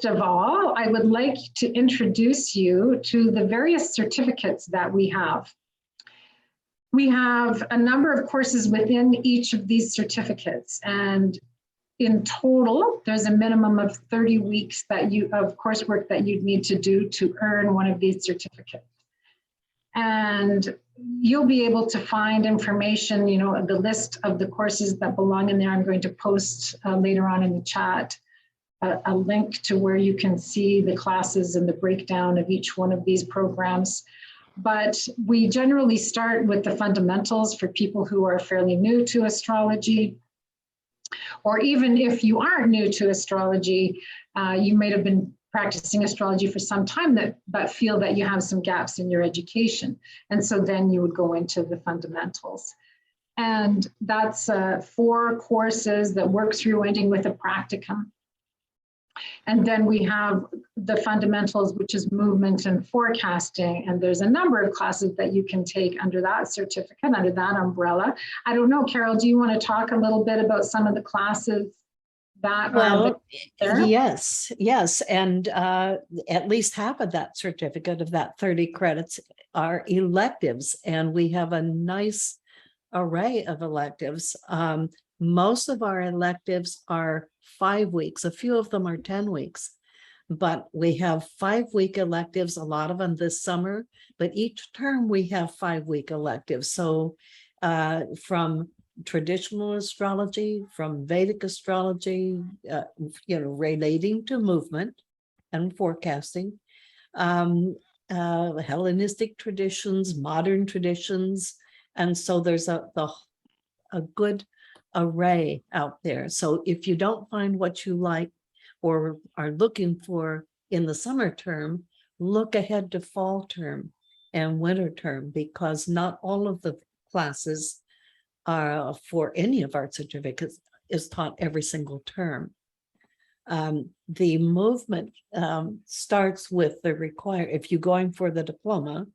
First of all, I would like to introduce you to the various certificates that we have. We have a number of courses within each of these certificates, and in total, there's a minimum of 30 weeks of coursework that you'd need to do to earn one of these certificates. And you'll be able to find information, the list of the courses that belong in there. I'm going to post later on in the chat a link to where you can see the classes and the breakdown of each one of these programs. But we generally start with the fundamentals for people who are fairly new to astrology. Or even if you aren't new to astrology, you might have been practicing astrology for some time but feel that you have some gaps in your education. And so then you would go into the fundamentals. And that's 4 courses that work through ending with a practicum. And then we have the fundamentals, which is movement and forecasting. And there's a number of classes that you can take under that certificate, under that umbrella. I don't know, Carol, do you want to talk a little bit about some of the classes that are there? Yes. And at least half of that certificate of that 30 credits are electives. And we have a nice array of electives. Most of our electives are 5 weeks. A few of them are 10 weeks, but we have 5-week electives, a lot of them this summer, but each term we have 5-week electives. So from traditional astrology, from Vedic astrology, relating to movement and forecasting, Hellenistic traditions, modern traditions. And so there's a good array out there. So if you don't find what you like or are looking for in the summer term, look ahead to fall term and winter term, because not all of the classes for any of our certificates is taught every single term. The movement starts with the if you're going for the diploma,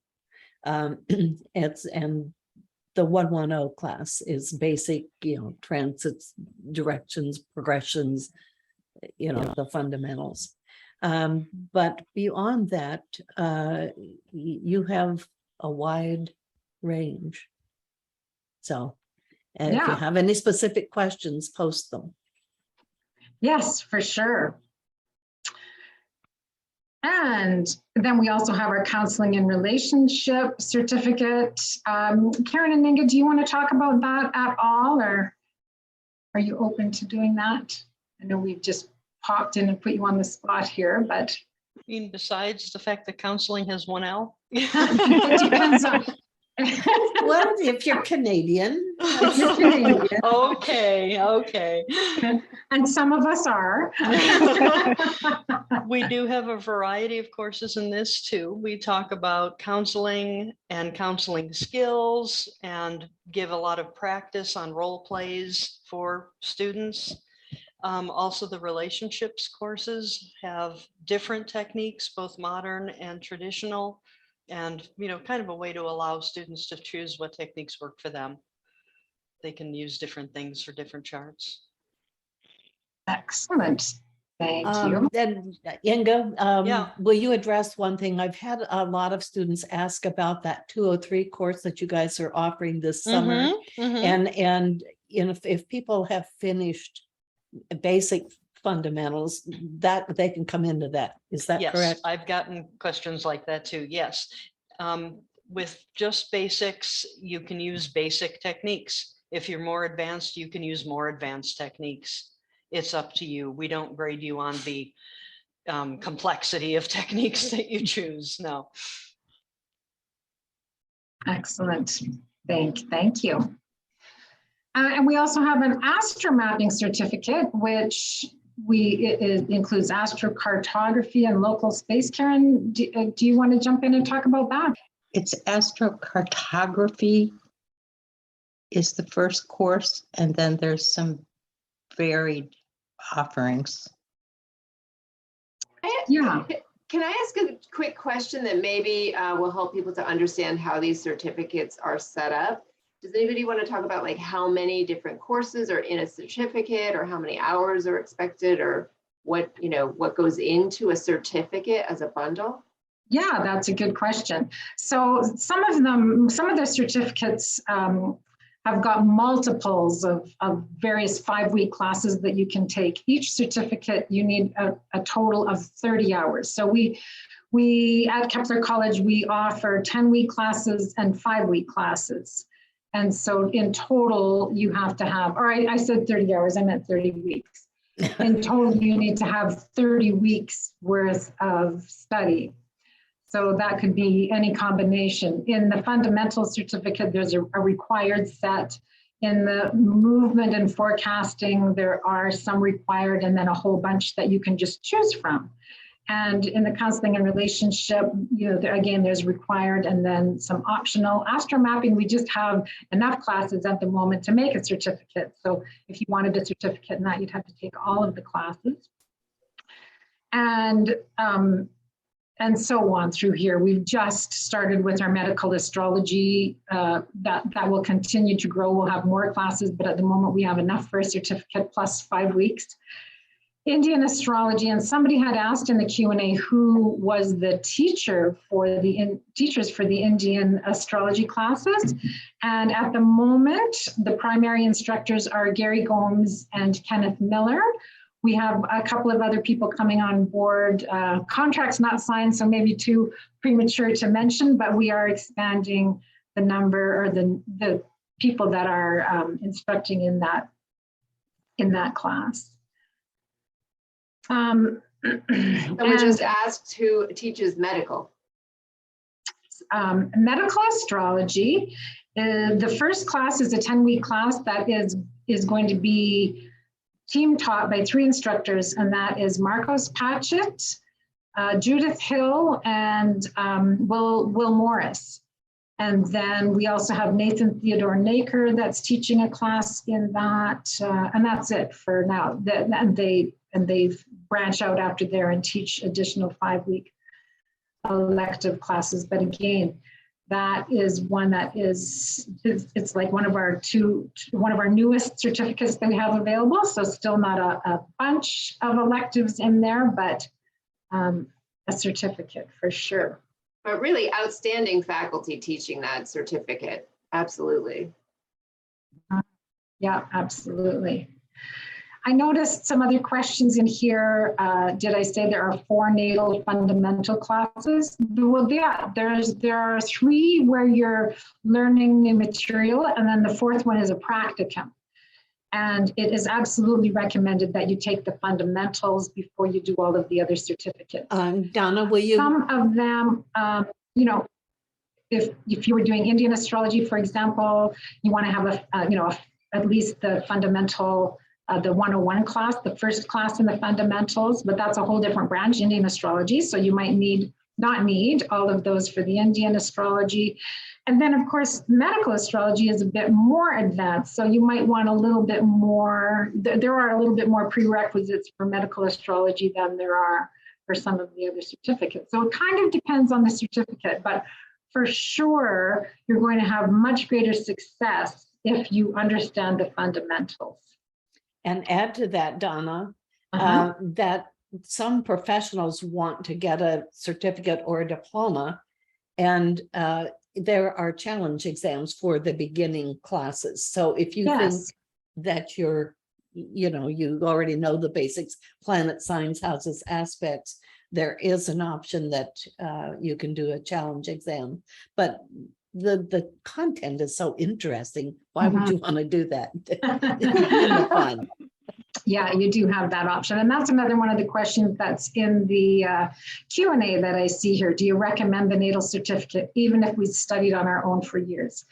the 110 class is basic, transits, directions, progressions, the fundamentals. But beyond that, you have a wide range. So, and if you have any specific questions, post them. Yes, for sure. And then we also have our counseling and relationship certificate. Karen and Inga, do you want to talk about that at all, or are you open to doing that? I know we've just popped in and put you on the spot here, but. I mean, besides the fact that counseling has 1 L? It depends on. Well, if you're Canadian. Okay. And some of us are. We do have a variety of courses in this too. We talk about counseling and counseling skills and give a lot of practice on role plays for students. Also, the relationships courses have different techniques, both modern and traditional. And, kind of a way to allow students to choose what techniques work for them. They can use different things for different charts. Excellent. Thank you. Then Inga, will you address one thing? I've had a lot of students ask about that 203 course that you guys are offering this summer. And if people have finished basic fundamentals, that they can come into that. Is that correct? Yes, I've gotten questions like that too. Yes. With just basics, you can use basic techniques. If you're more advanced, you can use more advanced techniques. It's up to you. We don't grade you on the complexity of techniques that you choose. No. Excellent. Thank you. And we also have an astromapping certificate, which it includes astrocartography and local space. Karen, do you want to jump in and talk about that? It's astrocartography is the first course, and then there's some varied offerings. Can I ask a quick question that maybe will help people to understand how these certificates are set up? Does anybody want to talk about like how many different courses are in a certificate, or how many hours are expected, or what goes into a certificate as a bundle? Yeah, that's a good question. So some of the certificates have got multiples of various 5-week classes that you can take. Each certificate, you need a total of 30 hours. So we at Kepler College, we offer 10-week classes and 5-week classes. And so in total, you have to have, or I said 30 hours, I meant 30 weeks. In total, you need to have 30 weeks worth of study. So that could be any combination. In the fundamental certificate, there's a required set. In the movement and forecasting, there are some required and then a whole bunch that you can just choose from. And in the counseling and relationship, again, there's required and then some optional. Astromapping, we just have enough classes at the moment to make a certificate. So if you wanted a certificate in that, you'd have to take all of the classes. And so on through here. We've just started with our medical astrology. That will continue to grow. We'll have more classes, but at the moment we have enough for a certificate plus 5 weeks. Indian astrology, and somebody had asked in the Q&A who was the teachers for the Indian astrology classes. And at the moment, the primary instructors are Gary Gomes and Kenneth Miller. We have a couple of other people coming on board. Contracts not signed, so maybe too premature to mention, but we are expanding the number or the people that are instructing in that class. Someone just asked who teaches medical. Medical astrology. The first class is a 10-week class that is going to be team taught by 3 instructors, and that is Marcos Patchett, Judith Hill, and Will Morris. And then we also have Nathan Theodore Naker that's teaching a class in that, and that's it for now. And they've branched out after there and teach additional 5-week elective classes. But again, that is one that it's like one of our newest certificates that we have available. So still not a bunch of electives in there, but a certificate for sure. But really outstanding faculty teaching that certificate. Absolutely. Yeah, absolutely. I noticed some other questions in here. Did I say there are 4 natal fundamental classes? Well, yeah, there are 3 where you're learning new material, and then the 4th one is a practicum. And it is absolutely recommended that you take the fundamentals before you do all of the other certificates. Donna, will you? Some of them, if you were doing Indian astrology, for example, you want to have at least the fundamental. The 101 class, the first class in the fundamentals, but that's a whole different branch, Indian astrology. So you might not need all of those for the Indian astrology. And then of course, medical astrology is a bit more advanced. So you might want a little bit more, there are a little bit more prerequisites for medical astrology than there are for some of the other certificates. So it kind of depends on the certificate, but for sure, you're going to have much greater success if you understand the fundamentals. And add to that, Donna, that some professionals want to get a certificate or a diploma, and there are challenge exams for the beginning classes. So if you think that you already know the basics, planet signs, houses, aspects, there is an option that you can do a challenge exam. But the content is so interesting. Why would you want to do that in the fun? Yeah, you do have that option. And that's another one of the questions that's in the Q&A that I see here. Do you recommend the natal certificate, even if we studied on our own for years?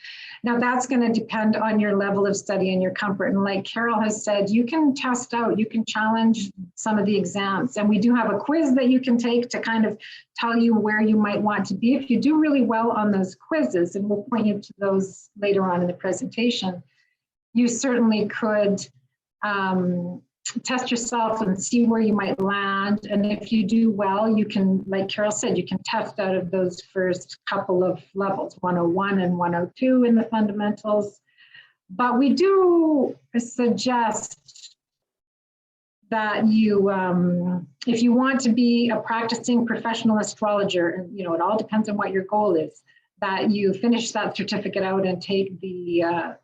Now, that's going to depend on your level of study and your comfort. And like Carol has said, you can test out, you can challenge some of the exams. And we do have a quiz that you can take to kind of tell you where you might want to be. If you do really well on those quizzes, and we'll point you to those later on in the presentation, you certainly could test yourself and see where you might land. And if you do well, you can, like Carol said, you can test out of those first couple of levels, 101 and 102 in the fundamentals. But we do suggest that you, if you want to be a practicing professional astrologer, and you know, it all depends on what your goal is, that you finish that certificate out and take the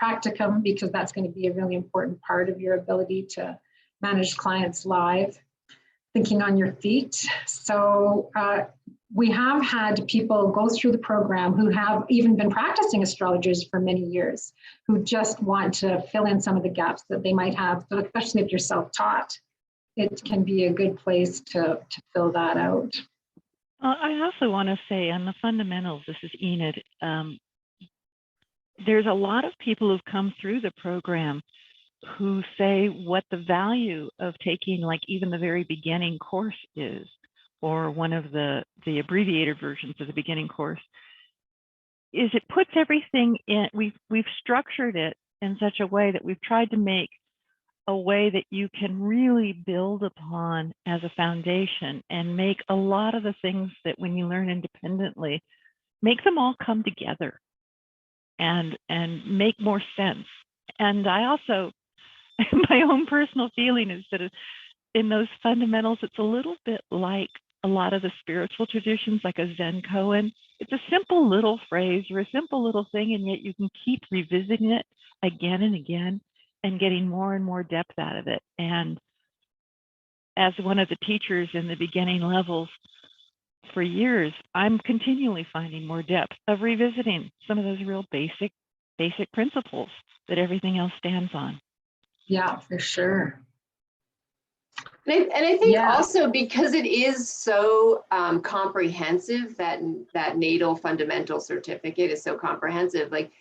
practicum, because that's going to be a really important part of your ability to manage clients live, thinking on your feet. So we have had people go through the program who have even been practicing astrologers for many years, who just want to fill in some of the gaps that they might have. So especially if you're self-taught, it can be a good place to fill that out. I also want to say on the fundamentals, this is Enid, there's a lot of people who've come through the program who say what the value of taking like even the very beginning course is, or one of the abbreviated versions of the beginning course, is it puts everything in, we've structured it in such a way that we've tried to make a way that you can really build upon as a foundation and make a lot of the things that when you learn independently, make them all come together and make more sense. And I also, my own personal feeling is that in those fundamentals, it's a little bit like a lot of the spiritual traditions, like a Zen koan. It's a simple little phrase or a simple little thing, and yet you can keep revisiting it again and again and getting more and more depth out of it. And as one of the teachers in the beginning levels for years, I'm continually finding more depth of revisiting some of those real basic principles that everything else stands on. Yeah, for sure. And I think Yeah. also because it is so comprehensive, that natal fundamental certificate is so comprehensive, like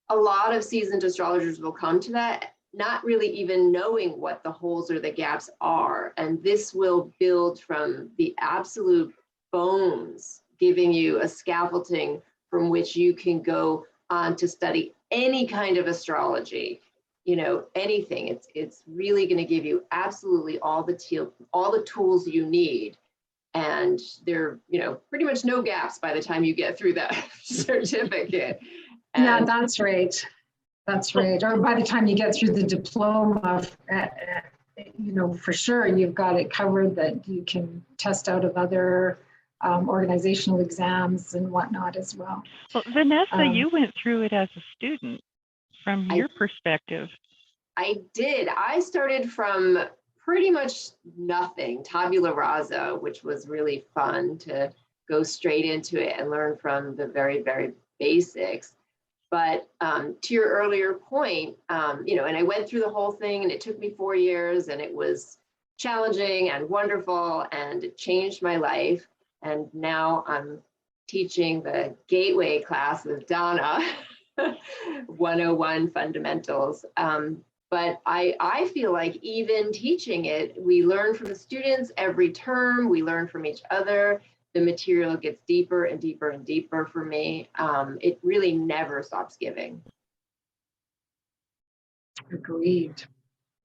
a lot of seasoned astrologers will come to that not really even knowing what the holes or the gaps are. And this will build from the absolute bones, giving you a scaffolding from which you can go on to study any kind of astrology, you know, anything. It's really going to give you absolutely all the tools you need. And there, you know, pretty much no gaps by the time you get through that certificate. And Yeah, that's right. That's right. Or by the time you get through the diploma, you know, for sure, you've got it covered that you can test out of other organizational exams and whatnot as well. Well, Vanessa, you went through it as a student from your I- perspective. I did. I started from pretty much nothing, tabula rasa, which was really fun to go straight into it and learn from the very, very basics. But to your earlier point, you know, and I went through the whole thing, and it took me 4 years, and it was challenging and wonderful, and it changed my life. And now I'm teaching the gateway class with Donna, 101 fundamentals. But I feel like even teaching it, we learn from the students every term, we learn from each other. The material gets deeper and deeper and deeper for me. It really never stops giving. Agreed.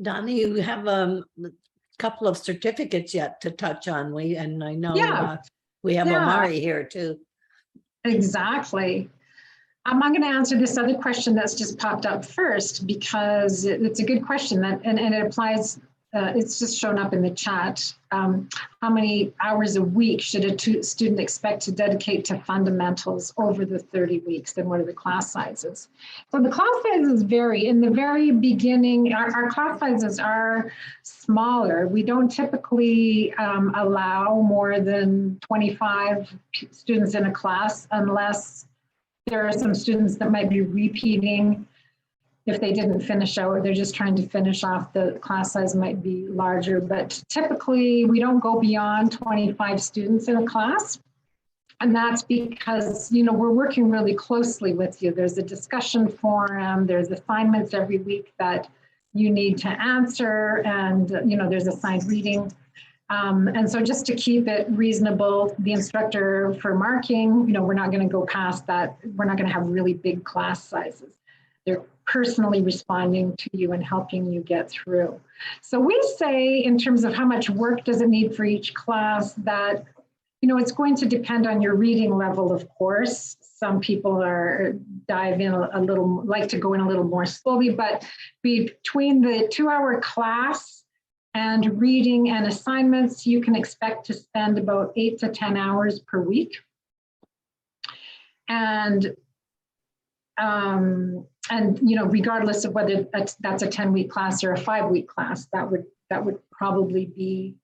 Donna, you have a couple of certificates yet to touch on. I know Yeah. we have Yeah. Omari here too. Exactly. I'm going to answer this other question that's just popped up first, because it's a good question and it applies. It's just shown up in the chat. How many hours a week should a student expect to dedicate to fundamentals over the 30 weeks? And what are the class sizes? So the class sizes vary. In the very beginning, our class sizes are smaller. We don't typically allow more than 25 students in a class, unless there are some students that might be repeating. If they didn't finish out, or they're just trying to finish off, the class size might be larger, but typically we don't go beyond 25 students in a class. And that's because, you know, we're working really closely with you. There's a discussion forum, there's assignments every week that you need to answer, and, you know, there's assigned reading. And so just to keep it reasonable, the instructor for marking, you know, we're not going to go past that. We're not going to have really big class sizes. They're personally responding to you and helping you get through. So we say, in terms of how much work does it need for each class, that, you know, it's going to depend on your reading level, of course. Some people dive in a little, like to go in a little more slowly, but between the 2-hour class And reading and assignments, you can expect to spend about 8 to 10 hours per week. And you know, regardless of whether that's a 10-week class or a 5-week class, that would probably be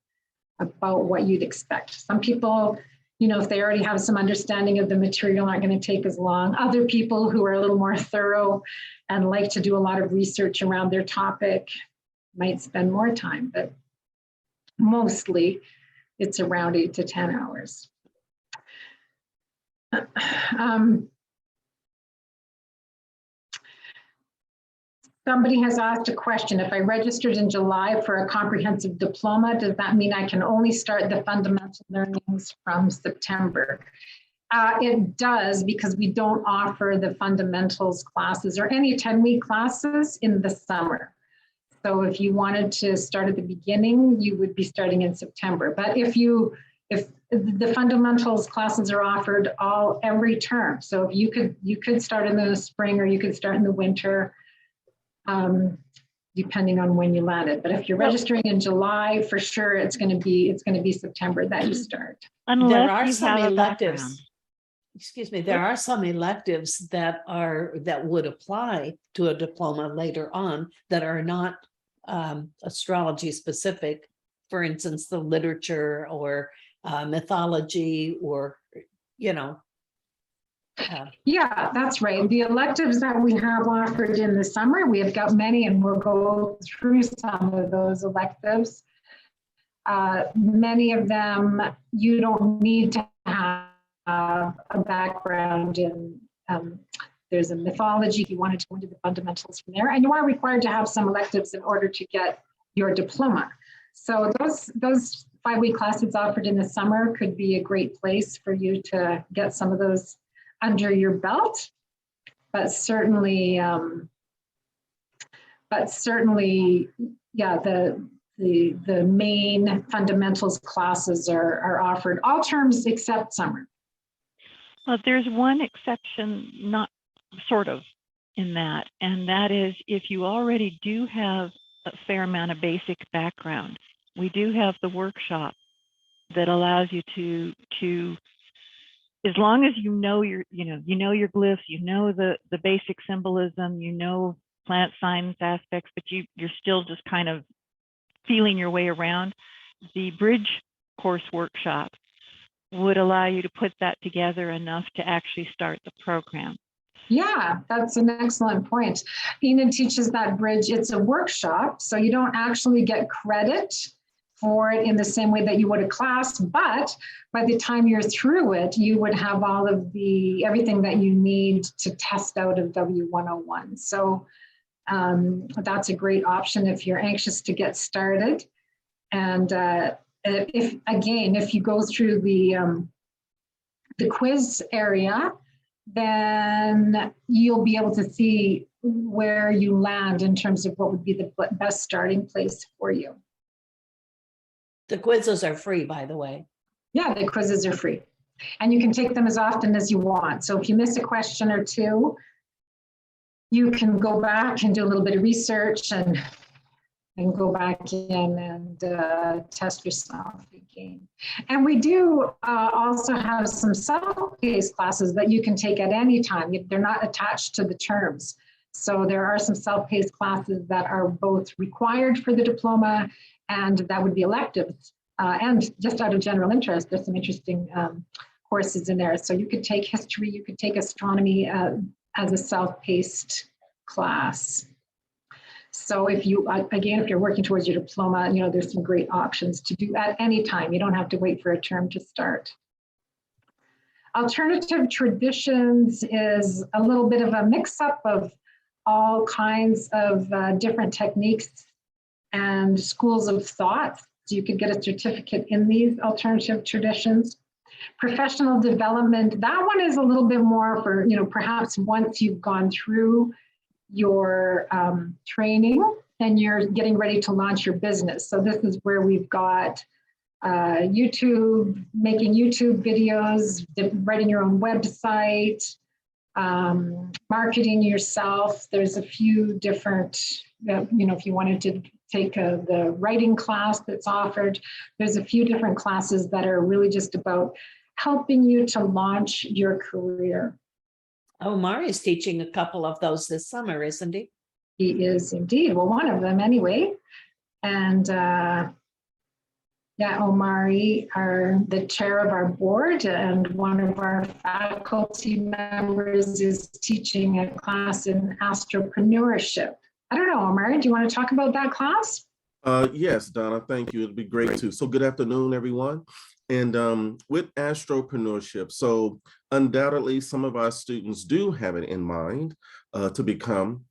about what you'd expect. Some people, you know, if they already have some understanding of the material, aren't going to take as long. Other people who are a little more thorough and like to do a lot of research around their topic might spend more time, but mostly it's around 8 to 10 hours. Somebody has asked a question. If I registered in July for a comprehensive diploma, does that mean I can only start the fundamental learnings from September? It does, because we don't offer the fundamentals classes or any 10-week classes in the summer. So if you wanted to start at the beginning, you would be starting in September. But if the fundamentals classes are offered every term, so if you could start in the spring or you could start in the winter, depending on when you landed. But if you're registering in July, for sure it's going to be September that you start. Unless There are you some have a electives. background. Excuse me, there are some electives that would apply to a diploma later on that are not astrology specific. For instance, the literature or mythology, or, you know. Yeah, that's right. The electives that we have offered in the summer, we have got many, and we'll go through some of those electives. Many of them, you don't need to have a background in, there's a mythology if you wanted to go into the fundamentals from there, and you are required to have some electives in order to get your diploma. So those 5-week classes offered in the summer could be a great place for you to get some of those under your belt, but certainly, yeah, the main fundamentals classes are offered all terms except summer. Well, there's one exception, not sort of, in that, and that is if you already do have a fair amount of basic background, we do have the workshop that allows you to as long as you know your glyphs, you know the basic symbolism, you know planet science aspects, but you're still just kind of feeling your way around, the bridge course workshop would allow you to put that together enough to actually start the program. Yeah, that's an excellent point. Enid teaches that bridge. It's a workshop, so you don't actually get credit for it in the same way that you would a class, but by the time you're through it, you would have all of everything that you need to test out of W101. So that's a great option if you're anxious to get started. And if you go through the quiz area, then you'll be able to see where you land in terms of what would be the best starting place for you. The quizzes are free, by the way. Yeah, the quizzes are free. And you can take them as often as you want. So if you miss a question or two, you can go back and do a little bit of research and go back in and test yourself again. And we do also have some self-paced classes that you can take at any time. They're not attached to the terms. So there are some self-paced classes that are both required for the diploma, and that would be electives. And just out of general interest, there's some interesting courses in there. So you could take history, you could take astronomy as a self-paced class. So if you're working towards your diploma, there's some great options to do at any time. You don't have to wait for a term to start. Alternative traditions is a little bit of a mix-up of all kinds of different techniques and schools of thought. So you could get a certificate in these alternative traditions. Professional development, that one is a little bit more for, perhaps once you've gone through your training and you're getting ready to launch your business. So this is where we've got YouTube, making YouTube videos, writing your own website, marketing yourself. There's a few different, if you wanted to take the writing class that's offered. There's a few different classes that are really just about helping you to launch your career. Oh, Mari's teaching a couple of those this summer, isn't he? He is indeed, well, one of them anyway. And yeah, Omari are the chair of our board, and one of our faculty members is teaching a class in astropreneurship. I don't know, Omari, do you want to talk about that class? Yes, Donna, thank you. It'd be great too. So good afternoon, everyone. And with astropreneurship, so undoubtedly some of our students do have it in mind to become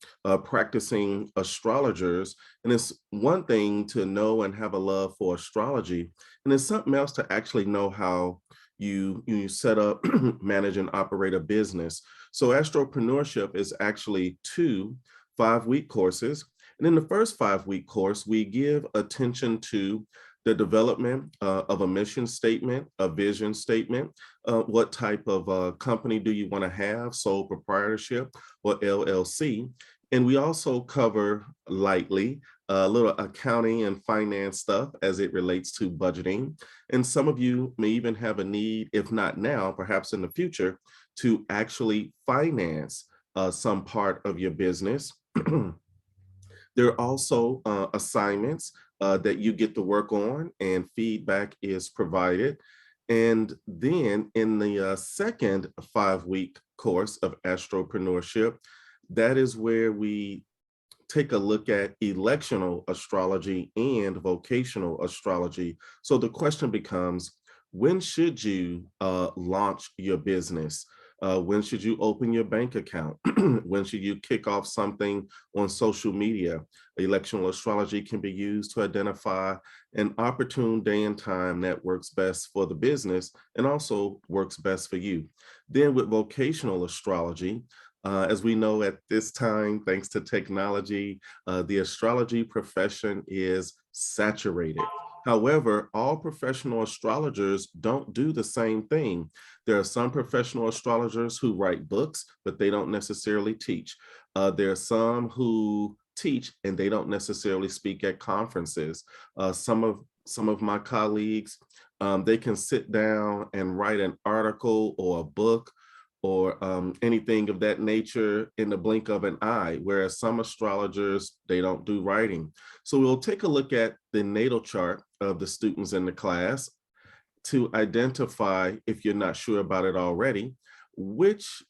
practicing astrologers. And it's one thing to know and have a love for astrology, and it's something else to actually know how you set up, manage, and operate a business. So astropreneurship is actually 2 5-week courses. And in the first 5-week course, we give attention to the development of a mission statement, a vision statement, what type of company do you want to have, sole proprietorship or LLC. And we also cover lightly a little accounting and finance stuff as it relates to budgeting. And some of you may even have a need, if not now, perhaps in the future, to actually finance some part of your business. There are also assignments that you get to work on, and feedback is provided. And then in the second 5-week course of astropreneurship, that is where we take a look at electional astrology and vocational astrology. So the question becomes, when should you launch your business? When should you open your bank account? When should you kick off something on social media? Electional astrology can be used to identify an opportune day and time that works best for the business and also works best for you. Then with vocational astrology, as we know at this time, thanks to technology, the astrology profession is saturated. However, all professional astrologers don't do the same thing. There are some professional astrologers who write books, but they don't necessarily teach. There are some who teach and they don't necessarily speak at conferences. Some of my colleagues, they can sit down and write an article or a book or anything of that nature in the blink of an eye, whereas some astrologers, they don't do writing. So we'll take a look at the natal chart of the students in the class to identify, if you're not sure about it already, which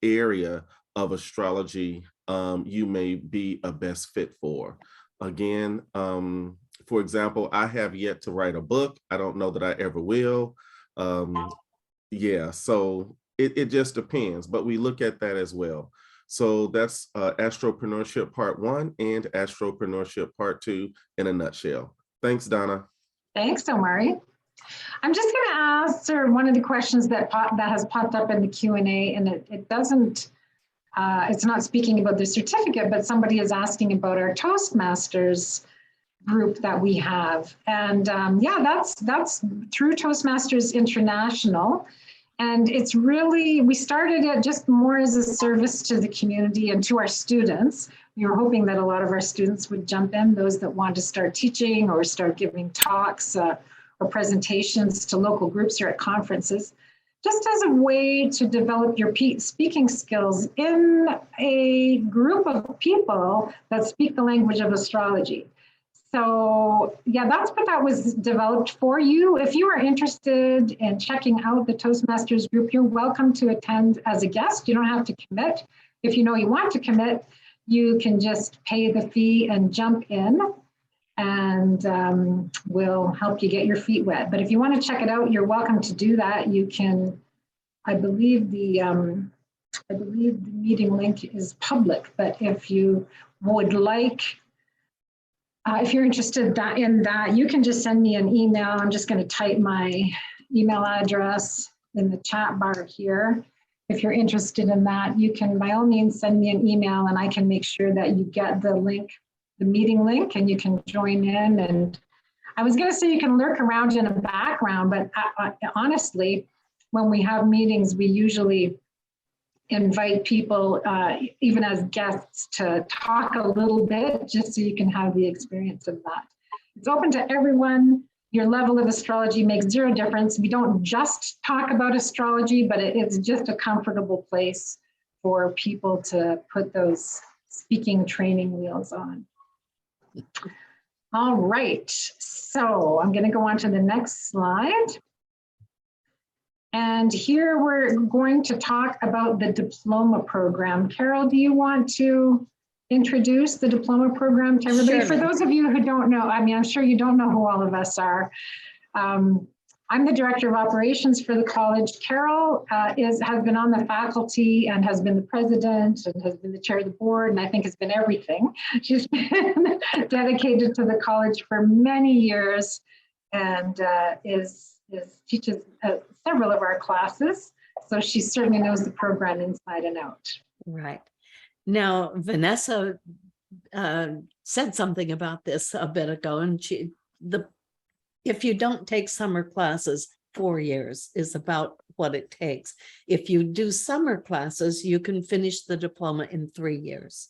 area of astrology you may be a best fit for. Again, for example, I have yet to write a book. I don't know that I ever will. Yeah, so it just depends, but we look at that as well. So that's Astropreneurship Part 1 and Astropreneurship Part 2 in a nutshell. Thanks, Donna. Thanks, Omari. I'm just going to answer one of the questions that has popped up in the Q&A, and it doesn't, it's not speaking about the certificate, but somebody is asking about our Toastmasters group that we have. And yeah, that's through Toastmasters International. And it's really, we started it just more as a service to the community and to our students. We were hoping that a lot of our students would jump in, those that want to start teaching or start giving talks or presentations to local groups or at conferences, just as a way to develop your speaking skills in a group of people that speak the language of astrology. So yeah, that's what that was developed for you. If you are interested in checking out the Toastmasters group, you're welcome to attend as a guest. You don't have to commit. If you know you want to commit, you can just pay the fee and jump in, and we'll help you get your feet wet. But if you want to check it out, you're welcome to do that. You can, I believe the meeting link is public, but if you would like, if you're interested in that, you can just send me an email. I'm just going to type my email address in the chat bar here. If you're interested in that, you can by all means send me an email and I can make sure that you get the link, the meeting link, and you can join in. And I was going to say you can lurk around in the background, but honestly, when we have meetings, we usually invite people, even as guests, to talk a little bit, just so you can have the experience of that. It's open to everyone. Your level of astrology makes zero difference. We don't just talk about astrology, but it's just a comfortable place for people to put those speaking training wheels on. All right, so I'm going to go on to the next slide. And here we're going to talk about the diploma program. Carol, do you want to introduce the diploma program to everybody? Sure. For those of you who don't know, I mean, I'm sure you don't know who all of us are. I'm the director of operations for the college. Carol has been on the faculty and has been the president and has been the chair of the board, and I think has been everything. She's been dedicated to the college for many years and teaches several of our classes. So she certainly knows the program inside and out. Right. Now, Vanessa said something about this a bit ago, and if you don't take summer classes, 4 years is about what it takes. If you do summer classes, you can finish the diploma in 3 years.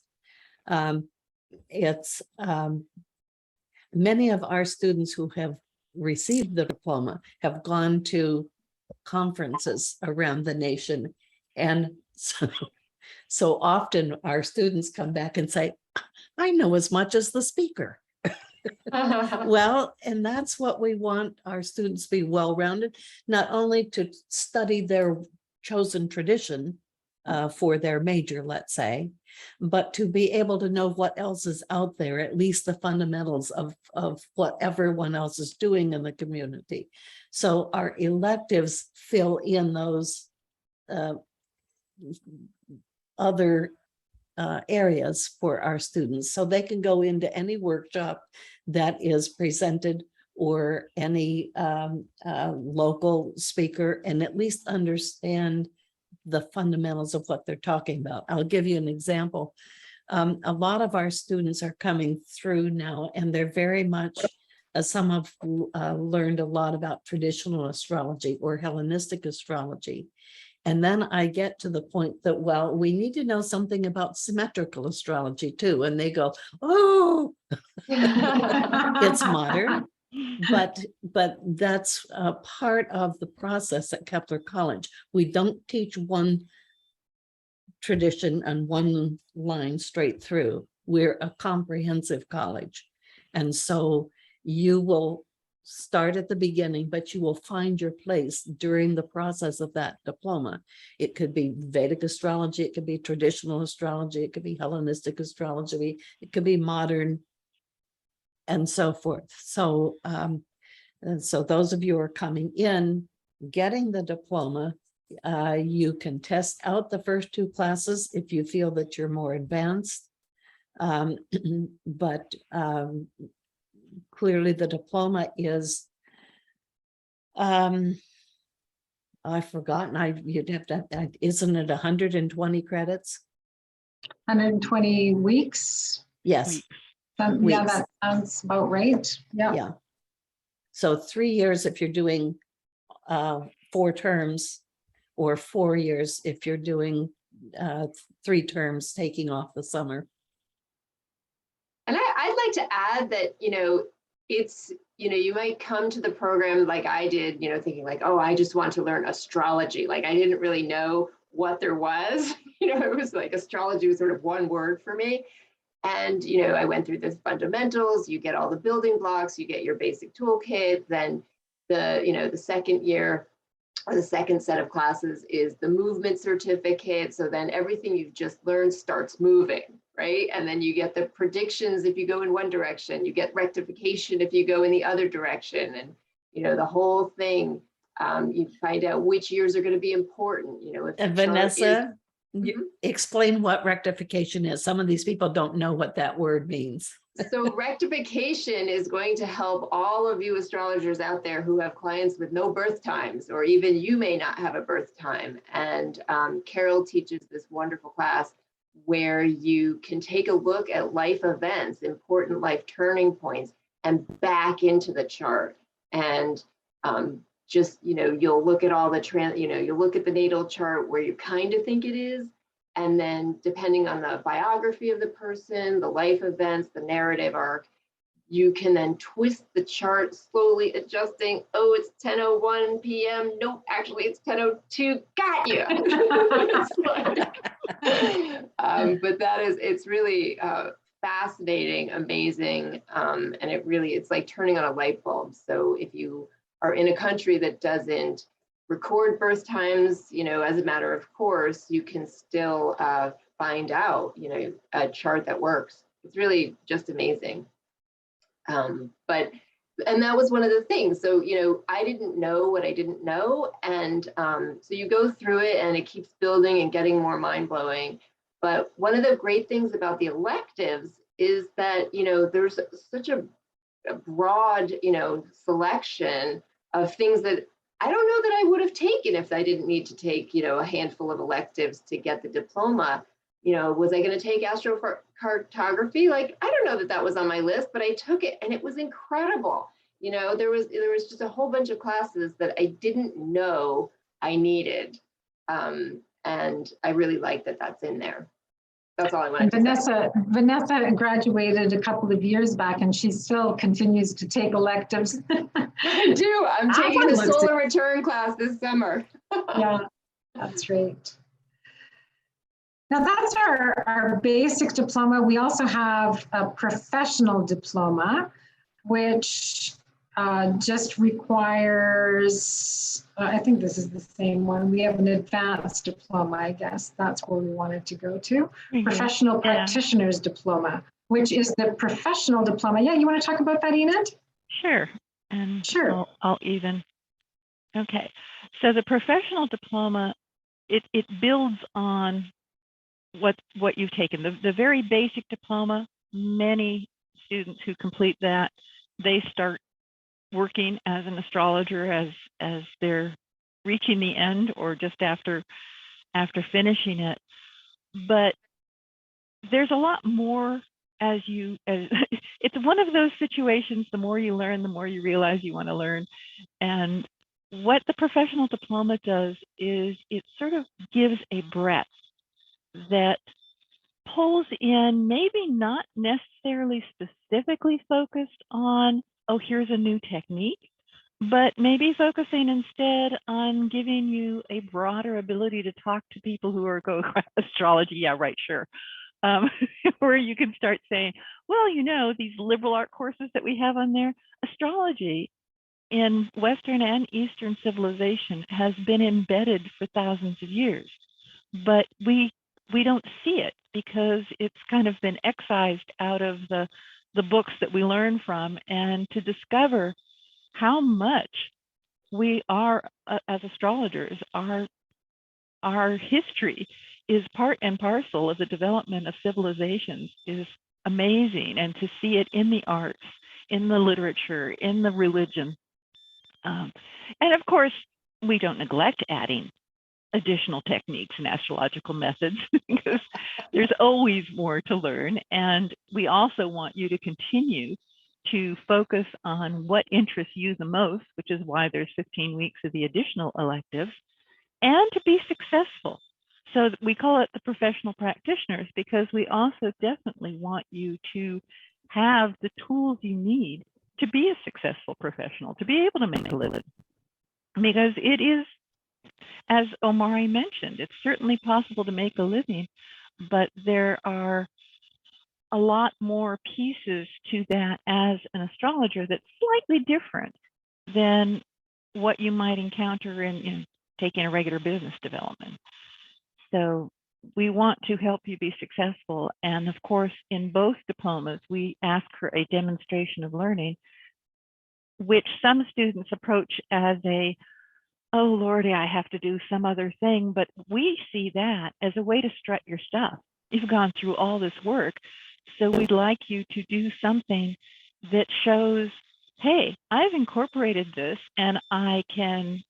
Many of our students who have received the diploma have gone to conferences around the nation. And so often our students come back and say, I know as much as the speaker. Well, and that's what we want our students to be well-rounded, not only to study their chosen tradition for their major, let's say, but to be able to know what else is out there, at least the fundamentals of what everyone else is doing in the community. So our electives fill in those other areas for our students, so they can go into any workshop that is presented or any local speaker and at least understand the fundamentals of what they're talking about. I'll give you an example. A lot of our students are coming through now, and they're very much, some have learned a lot about traditional astrology or Hellenistic astrology. And then I get to the point that, well, we need to know something about symmetrical astrology too. And they go, oh, it's modern, but that's a part of the process at Kepler College. We don't teach one tradition and one line straight through. We're a comprehensive college. And so you will start at the beginning, but you will find your place during the process of that diploma. It could be Vedic astrology, it could be traditional astrology, it could be Hellenistic astrology, it could be modern, and so forth. So, so those of you who are coming in, getting the diploma, you can test out the first 2 classes if you feel that you're more advanced. But clearly the diploma is, I've forgotten, you'd have to, isn't it 120 credits? 120 weeks. Yes. Yeah, Weeks. that sounds about right. Yeah. Yeah. So 3 years if you're doing 4 terms, or 4 years if you're doing 3 terms, taking off the summer. And I'd like to add that, it's, you might come to the program like I did, thinking like, oh, I just want to learn astrology. Like I didn't really know what there was, it was like astrology was sort of one word for me. And, I went through the fundamentals, you get all the building blocks, you get your basic toolkit, then the second year or the second set of classes is the movement certificate. So then everything you've just learned starts moving, right? And then you get the predictions if you go in one direction, you get rectification if you go in the other direction. And, the whole thing, you find out which years are going to be important, if And Vanessa, explain what rectification is. Some of these people don't know what that word means. So rectification is going to help all of you astrologers out there who have clients with no birth times, or even you may not have a birth time. And Carol teaches this wonderful class where you can take a look at life events, important life turning points, and back into the chart and just, you'll look at all the you'll look at the natal chart where you kind of think it is. And then depending on the biography of the person, the life events, the narrative arc, you can then twist the chart, slowly adjusting. Oh, it's 10:01 p.m. Nope, actually it's 10:02. Got you. But it's really fascinating, amazing. And it's like turning on a light bulb. So if you are in a country that doesn't record birth times, as a matter of course, you can still find out, a chart that works. It's really just amazing. And that was one of the things. So, I didn't know what I didn't know. And so you go through it and it keeps building and getting more mind blowing. But one of the great things about the electives is that, there's such a broad, selection of things that I don't know that I would have taken if I didn't need to take, a handful of electives to get the diploma. Was I going to take astrocartography? Like, I don't know that was on my list, but I took it and it was incredible. There was just a whole bunch of classes that I didn't know I needed. And I really like that that's in there. That's all I wanted to say. Vanessa graduated a couple of years back and she still continues to take electives. I do. I'm taking the solar return class this summer. Yeah, that's right. Now that's our basic diploma. We also have a professional diploma, which just requires, I think this is the same one. We have an advanced diploma, I guess. That's where we wanted to go to. Mm-hmm. Professional practitioner's diploma, which is the professional diploma. Yeah, you want to talk about that, Enid? Sure. And sure. I'll even. Okay. So the professional diploma, it builds on what you've taken. The very basic diploma, many students who complete that, they start working as an astrologer as they're reaching the end or just after finishing it. But there's a lot more it's one of those situations, the more you learn, the more you realize you want to learn. And what the professional diploma does is it sort of gives a breadth that pulls in, maybe not necessarily specifically focused on, oh, here's a new technique, but maybe focusing instead on giving you a broader ability to talk to people who are going, astrology, yeah, right, sure. Where you can start saying, well, these liberal art courses that we have on there, astrology in Western and Eastern civilization has been embedded for thousands of years, but we don't see it because it's kind of been excised out of the books that we learn from. And to discover how much we are, as astrologers, our history is part and parcel of the development of civilizations is amazing. And to see it in the arts, in the literature, in the religion. And of course, we don't neglect adding additional techniques and astrological methods because there's always more to learn. And we also want you to continue to focus on what interests you the most, which is why there's 15 weeks of the additional electives, and to be successful. So we call it the professional practitioners because we also definitely want you to have the tools you need to be a successful professional, to be able to make a living. Because it is, as Omari mentioned, it's certainly possible to make a living, but there are a lot more pieces to that as an astrologer that's slightly different than what you might encounter in taking a regular business development. So we want to help you be successful. And of course, in both diplomas, we ask for a demonstration of learning, which some students approach as oh, Lordy, I have to do some other thing. But we see that as a way to strut your stuff. You've gone through all this work. So we'd like you to do something that shows, hey, I've incorporated this and I can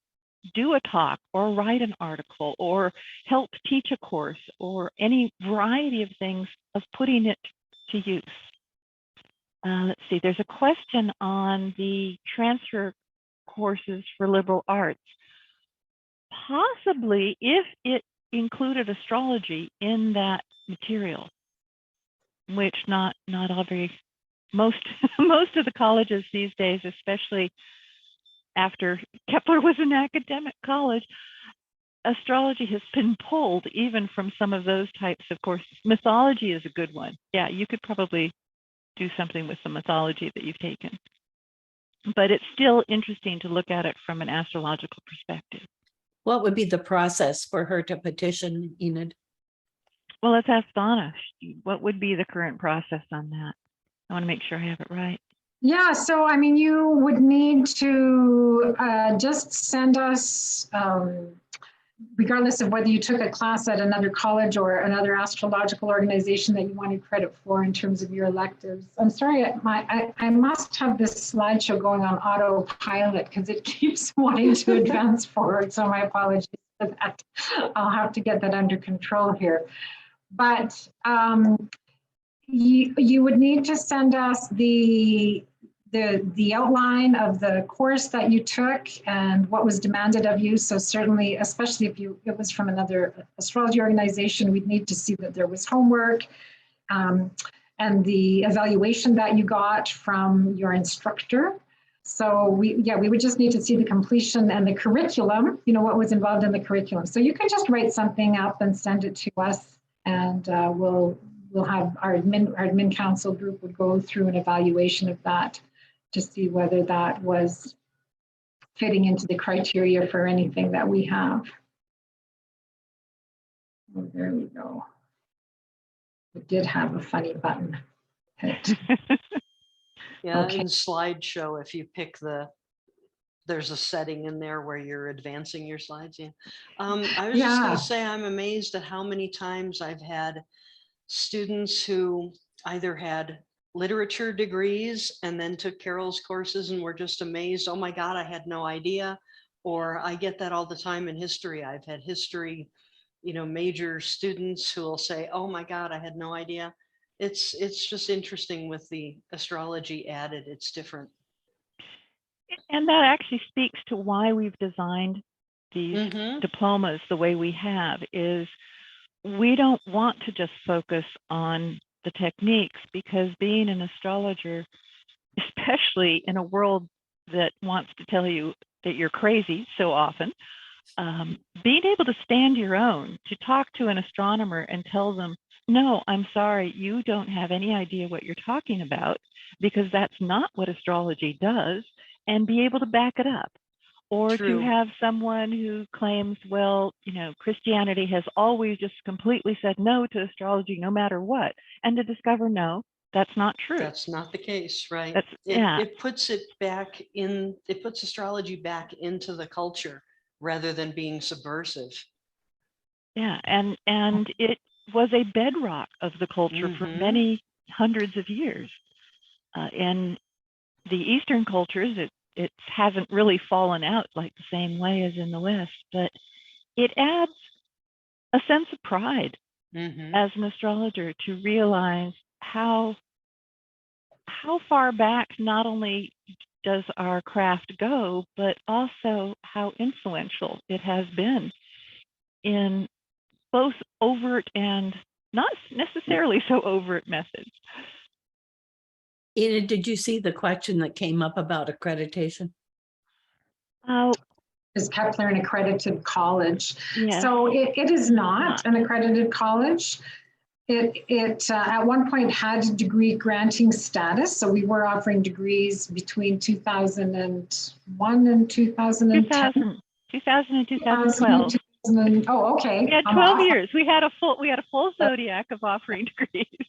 do a talk or write an article or help teach a course or any variety of things of putting it to use. Let's see, there's a question on the transfer courses for liberal arts. Possibly if it included astrology in that material, which not all very, most of the colleges these days, especially after Kepler was an academic college, astrology has been pulled even from some of those types of courses. Mythology is a good one. Yeah, you could probably do something with the mythology that you've taken. But it's still interesting to look at it from an astrological perspective. What would be the process for her to petition, Enid? Well, let's ask Donna. What would be the current process on that? I want to make sure I have it right. Yeah, so I mean, you would need to just send us, regardless of whether you took a class at another college or another astrological organization that you wanted credit for in terms of your electives. I'm sorry, I must have this slideshow going on autopilot because it keeps wanting to advance forward. So my apologies for that. I'll have to get that under control here. But you would need to send us the outline of the course that you took and what was demanded of you. So certainly, especially if it was from another astrology organization, we'd need to see that there was homework and the evaluation that you got from your instructor. So we would just need to see the completion and the curriculum, what was involved in the curriculum. So you can just write something up and send it to us, and we'll have our admin council group would go through an evaluation of that to see whether that was fitting into the criteria for anything that we have. Oh, there we go. It did have a funny button. Yeah, Okay. in slideshow, if you pick there's a setting in there where you're advancing your slides. Yeah. I was just going to say, I'm amazed at how many times I've had students who either had literature degrees and then took Carol's courses and were just amazed. Oh my God, I had no idea. Or I get that all the time in history. I've had history, major students who will say, oh my God, I had no idea. It's just interesting with the astrology added, it's different. And that actually speaks to why we've designed these diplomas the way we have, is we don't want to just focus on the techniques, because being an astrologer, especially in a world that wants to tell you that you're crazy so often, being able to stand your own, to talk to an astronomer and tell them, no, I'm sorry, you don't have any idea what you're talking about, because that's not what astrology does, and be able to back it up. Or True. to have someone who claims, well, Christianity has always just completely said no to astrology no matter what, and to discover, no, that's not true. That's not the case, right? Yeah. It puts it puts astrology back into the culture rather than being subversive. Yeah, and it was a bedrock of the culture for many hundreds of years. In the Eastern cultures, it hasn't really fallen out like the same way as in the West, but it adds a sense of pride as an astrologer to realize how far back not only does our craft go, but also how influential it has been in both overt and not necessarily so overt methods. Enid, did you see the question that came up about accreditation? Is Kepler an accredited college? Yes. So it is not an accredited college. It at one point had degree granting status. So we were offering degrees between 2001 and 2010. 2000 and 2012. Oh, okay. We had 12 years. We had a full zodiac of offering degrees.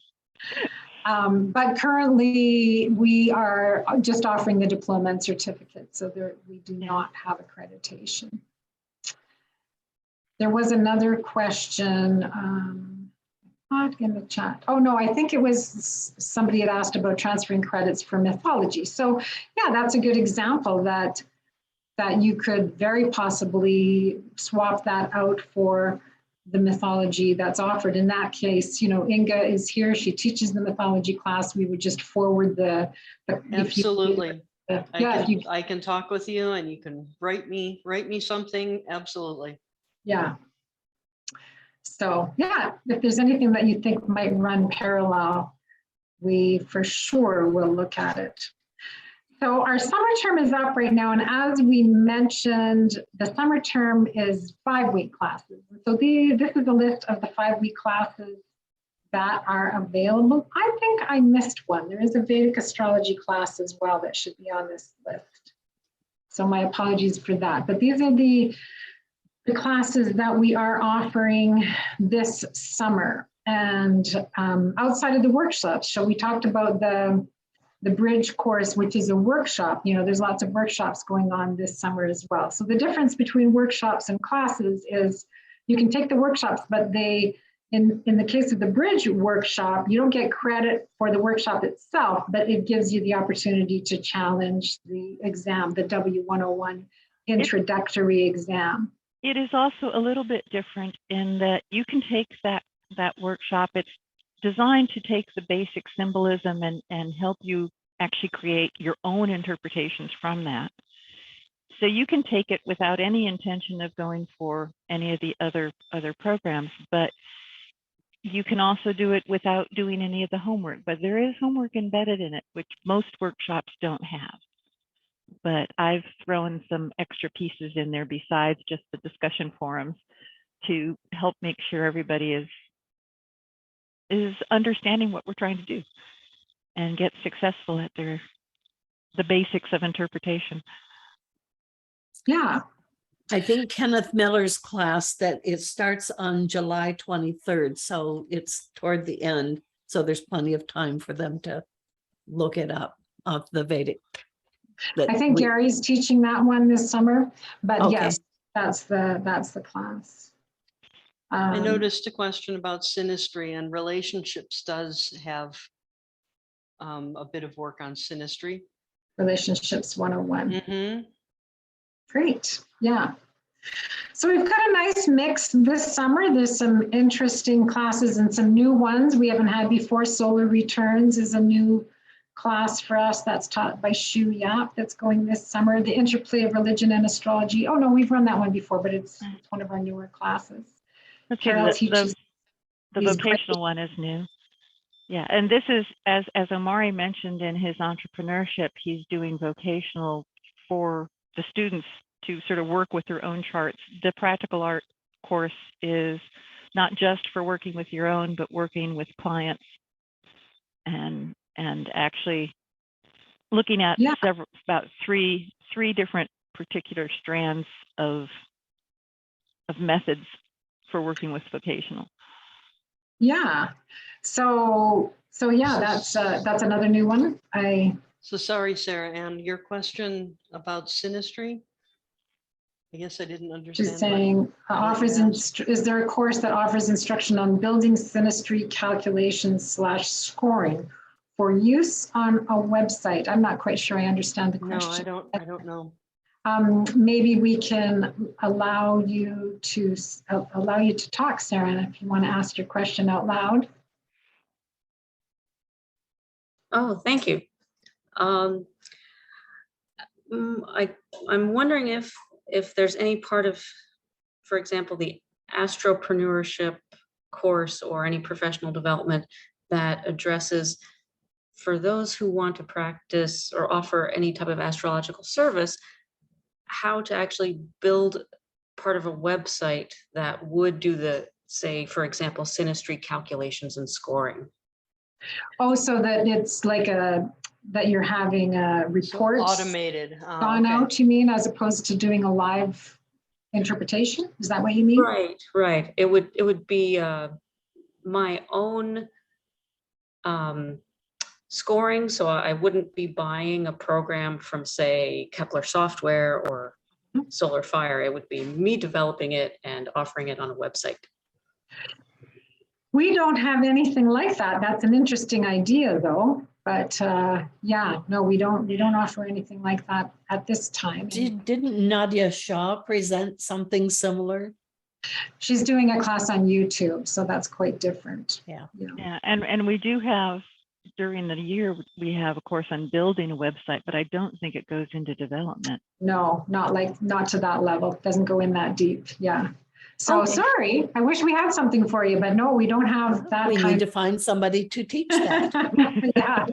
But currently we are just offering the diploma and certificate, so we do not have accreditation. There was another question in the chat. Oh no, I think it was somebody had asked about transferring credits for mythology. So yeah, that's a good example that you could very possibly swap that out for the mythology that's offered. In that case, Inga is here, she teaches the mythology class. We would just forward Absolutely. Yeah, if you, I can talk with you and you can write me something. Absolutely. yeah. So, yeah, if there's anything that you think might run parallel, we for sure will look at it. So our summer term is up right now, and as we mentioned, the summer term is 5-week classes. So this is a list of the 5-week classes that are available. I think I missed one. There is a Vedic astrology class as well that should be on this list. So my apologies for that. But these are the classes that we are offering this summer. And outside of the workshops, so we talked about the bridge course, which is a workshop. You know, there's lots of workshops going on this summer as well. So the difference between workshops and classes is you can take the workshops, but they, in the case of the bridge workshop, you don't get credit for the workshop itself, but it gives you the opportunity to challenge the exam, the W101 introductory exam. It is also a little bit different in that you can take that workshop. It's designed to take the basic symbolism and help you actually create your own interpretations from that. So you can take it without any intention of going for any of the other programs, but you can also do it without doing any of the homework. But there is homework embedded in it, which most workshops don't have. But I've thrown some extra pieces in there besides just the discussion forums to help make sure everybody is understanding what we're trying to do and get successful at the basics of interpretation. Yeah. I think Kenneth Miller's class, that it starts on July 23rd, so it's toward the end. So there's plenty of time for them to look it up of the Vedic. I think Gary's teaching that one this summer, but Okay. yes, that's the class. I noticed a question about synastry, and relationships does have a bit of work on synastry. Relationships 101. Mm-hmm. Great. Yeah. So we've got a nice mix this summer. There's some interesting classes and some new ones we haven't had before. Solar Returns is a new class for us that's taught by Shu Yap that's going this summer. The Interplay of Religion and Astrology. Oh no, we've run that one before, but it's one of our newer classes. Carol teaches the vocational one is new. Yeah, and this is, as Omari mentioned in his entrepreneurship, he's doing vocational for the students to sort of work with their own charts. The practical art course is not just for working with your own, but working with clients and actually looking at about three different particular strands of methods for working with vocational. Yeah. So yeah, that's another new one. So sorry, Sarah Ann, your question about synastry? I guess I didn't understand. She's saying is there a course that offers instruction on building synastry calculations / scoring for use on a website? I'm not quite sure I understand the question. No, I don't know. Maybe we can allow you to talk, Sarah, if you want to ask your question out loud. Oh, thank you. I'm wondering if there's any part of, for example, the astropreneurship course or any professional development that addresses, for those who want to practice or offer any type of astrological service, how to actually build part of a website that would do the, say, for example, synastry calculations and scoring. Oh, so that it's like that you're having a report automated gone out, you mean, as opposed to doing a live interpretation? Is that what you mean? Right. It would be my own scoring, so I wouldn't be buying a program from, say, Kepler software or Solar Fire. It would be me developing it and offering it on a website. We don't have anything like that. That's an interesting idea, though. But yeah, no, we don't offer anything like that at this time. Didn't Nadia Shaw present something similar? She's doing a class on YouTube, so that's quite different. Yeah. Yeah, and we do have during the year, we have a course on building a website, but I don't think it goes into development. No, not to that level. Doesn't go in that deep. Yeah. So Okay. sorry, I wish we had something for you, but no, we don't have that We need kind to find somebody to teach that. Yeah.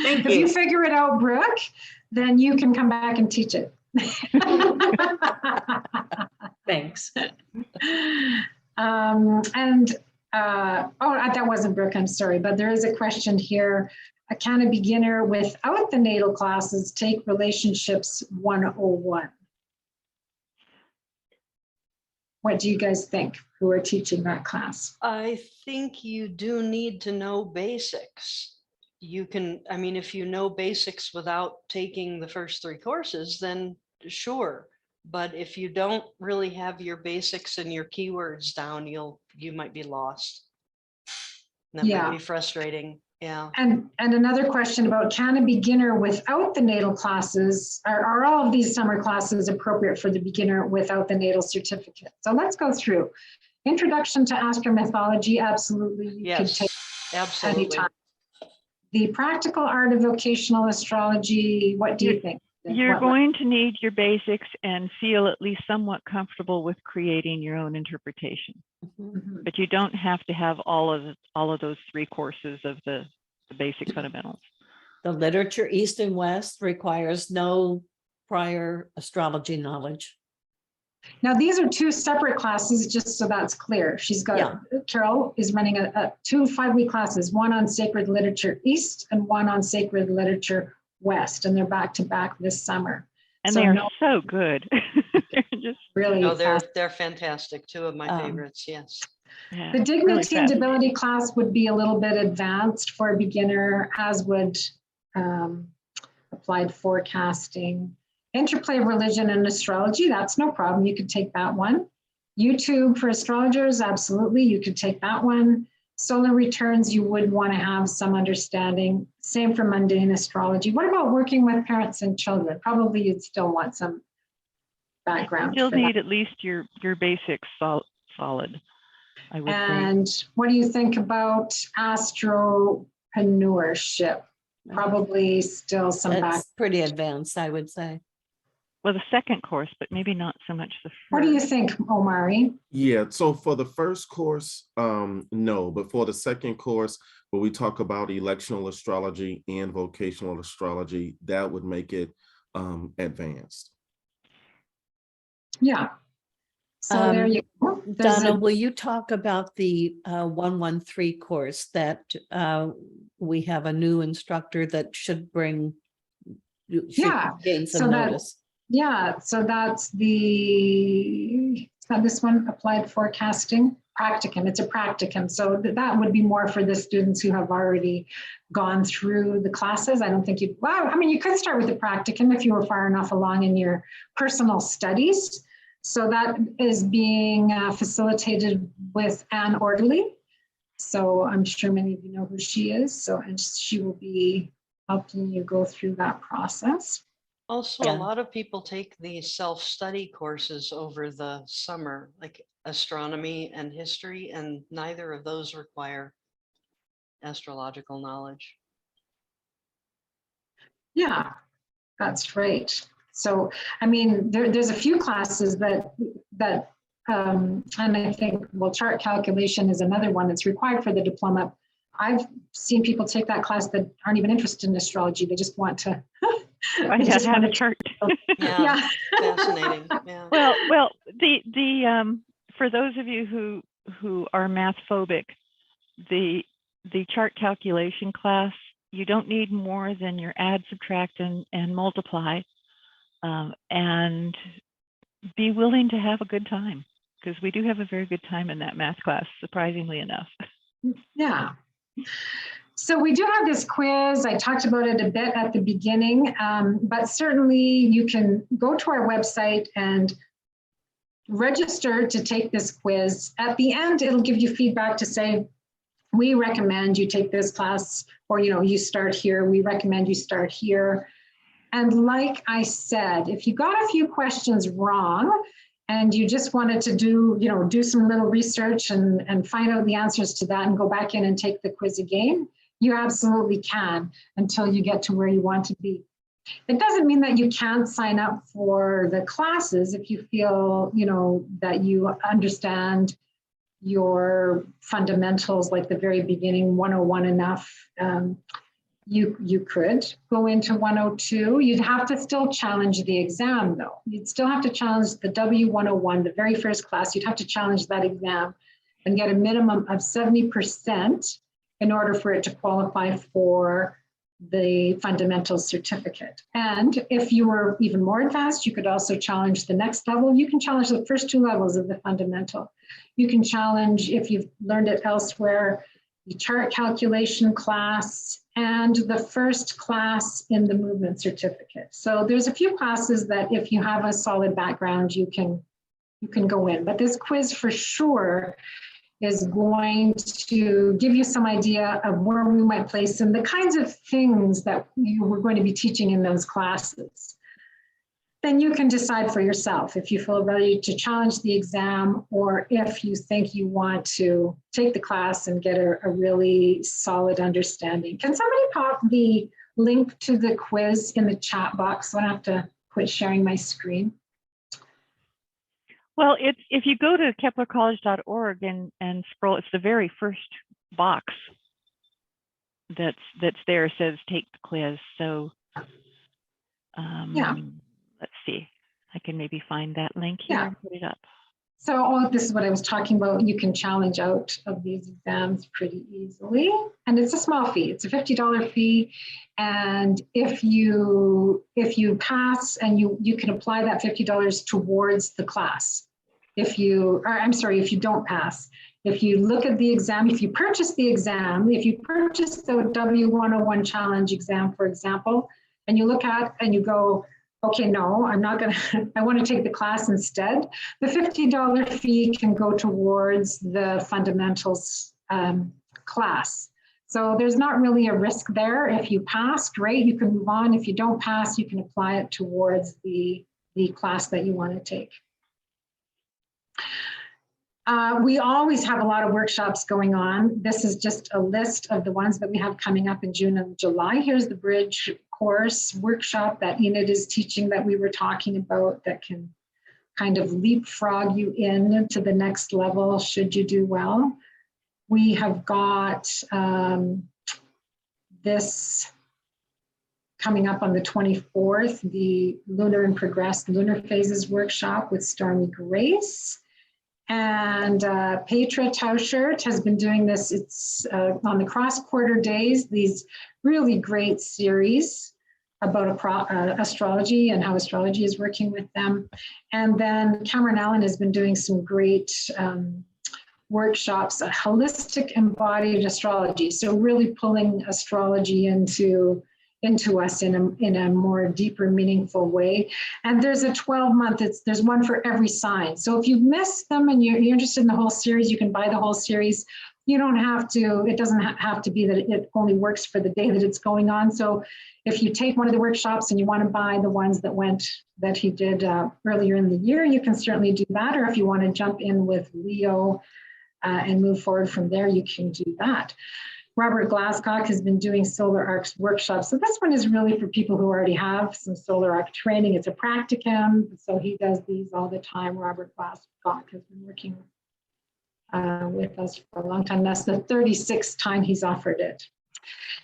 Thank If you you. figure it out, Brooke, then you can come back and teach it. Thanks. That wasn't Brooke, I'm sorry, but there is a question here. Can a beginner without the natal classes take relationships 101? What do you guys think who are teaching that class? I think you do need to know basics. You can, I mean, if you know basics without taking the first 3 courses, then sure. But if you don't really have your basics and your keywords down, you might be lost. That Yeah. might be frustrating. Yeah. And another question about, can a beginner without the natal classes, are all of these summer classes appropriate for the beginner without the natal certificate? So let's go through. Introduction to Astromythology, absolutely. You could take Absolutely. anytime. The practical art of vocational astrology, what do you think? You're going to need your basics and feel at least somewhat comfortable with creating your own interpretation. Mhm. But you don't have to have all of those 3 courses of the basic fundamentals. The literature East and West requires no prior astrology knowledge. Now, these are 2 separate classes, just so that's clear. She's got, Carol is running 2 5-week classes, one on sacred literature East and one on sacred literature West, and they're back to back this summer. And So they are so good. They're just really No, fast. they're fantastic. 2 of my favorites. Yes. yeah, The really dignity and fast. ability class would be a little bit advanced for a beginner, as would applied forecasting. Interplay of religion and astrology, that's no problem. You could take that one. YouTube for astrologers, absolutely. You could take that one. Solar returns, you would want to have some understanding. Same for mundane astrology. What about working with parents and children? Probably you'd still want some background. Still for need that. at least your basics solid, I would say. And what do you think about astropreneurship? Probably still some back. That's pretty advanced, I would say. Well, the second course, but maybe not so much the first. What do you think, Omari? Yeah, so for the first course, no, but for the second course, where we talk about electional astrology and vocational astrology, that would make it advanced. Yeah. So there you go. There's Donna, will you talk about the 113 course that we have a new instructor that should bring, Yeah, gain so some that- notice? Yeah, so that's this one, applied forecasting practicum. It's a practicum. So that would be more for the students who have already gone through the classes. I don't think you, well, I mean, you could start with the practicum if you were far enough along in your personal studies. So that is being facilitated with Anne Orderly. So I'm sure many of you know who she is. So, and she will be helping you go through that process. Also, Yeah. a lot of people take these self-study courses over the summer, like astronomy and history, and neither of those require astrological knowledge. Yeah, that's right. So, I mean, there's a few classes that and I think, well, chart calculation is another one that's required for the diploma. I've seen people take that class that aren't even interested in astrology. They just want to. I they just just had want a chart. Yeah, fascinating. Yeah. Well, the for those of you who are math phobic, the chart calculation class, you don't need more than your add, subtract, and multiply, and be willing to have a good time, because we do have a very good time in that math class, surprisingly enough. Yeah. So we do have this quiz. I talked about it a bit at the beginning, but certainly you can go to our website and register to take this quiz. At the end, it'll give you feedback to say, we recommend you take this class, or, you know, you start here. We recommend you start here. And like I said, if you got a few questions wrong and you just wanted to do some little research and find out the answers to that and go back in and take the quiz again, You absolutely can until you get to where you want to be. It doesn't mean that you can't sign up for the classes if you feel, that you understand your fundamentals, like the very beginning, 101 enough. You could go into 102. You'd have to still challenge the exam though. You'd still have to challenge the W101, the very first class. You'd have to challenge that exam and get a minimum of 70% in order for it to qualify for the fundamentals certificate. And if you were even more advanced, you could also challenge the next level. You can challenge the first 2 levels of the fundamental. You can challenge, if you've learned it elsewhere, the chart calculation class and the first class in the movement certificate. So there's a few classes that if you have a solid background, you can go in. But this quiz for sure is going to give you some idea of where we might place and the kinds of things that we're going to be teaching in those classes. Then you can decide for yourself if you feel ready to challenge the exam or if you think you want to take the class and get a really solid understanding. Can somebody pop the link to the quiz in the chat box so I don't have to quit sharing my screen? Well, if you go to keplercollege.org and scroll, it's the very first box that's there. It says take the quiz. So Yeah. Let's see. I can maybe find that link here and put it up. So this is what I was talking about. You can challenge out of these exams pretty easily. And it's a small fee. It's a $50 fee. And if you pass, and you can apply that $50 towards the class. If you don't pass. If you look at the exam, if you purchase the exam, if you purchase the W101 challenge exam, for example, and you look at and you go, okay, no, I'm not going to, I want to take the class instead. The $50 fee can go towards the fundamentals class. So there's not really a risk there. If you pass, great, you can move on. If you don't pass, you can apply it towards the class that you want to take. We always have a lot of workshops going on. This is just a list of the ones that we have coming up in June and July. Here's the bridge course workshop that Enid is teaching that we were talking about that can kind of leapfrog you into the next level should you do well. We have got this coming up on the 24th, the Lunar and Progressed Lunar Phases workshop with Stormy Grace. And Petra Tauschert has been doing this. It's on the cross-quarter days, these really great series about astrology and how astrology is working with them. And then Cameron Allen has been doing some great workshops, holistic embodied astrology. So really pulling astrology into us in a more deeper, meaningful way. And there's a 12-month, there's one for every sign. So if you've missed them and you're interested in the whole series, you can buy the whole series. You don't have to, it doesn't have to be that it only works for the day that it's going on. So if you take one of the workshops and you want to buy the ones that he did earlier in the year, you can certainly do that. Or if you want to jump in with Leo and move forward from there, you can do that. Robert Glasscock has been doing solar arcs workshops. So this one is really for people who already have some solar arc training. It's a practicum, so he does these all the time. Robert Glasscock has been working with us for a long time. That's the 36th time he's offered it.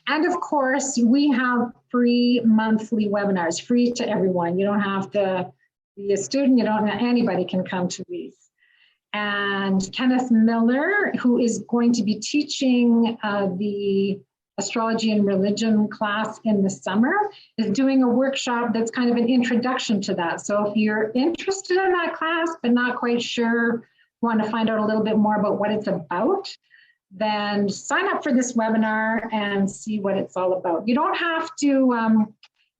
And of course, we have free monthly webinars, free to everyone. You don't have to be a student. Anybody can come to these. And Kenneth Miller, who is going to be teaching the astrology and religion class in the summer, is doing a workshop that's kind of an introduction to that. So if you're interested in that class, but not quite sure, want to find out a little bit more about what it's about, then sign up for this webinar and see what it's all about. You don't have to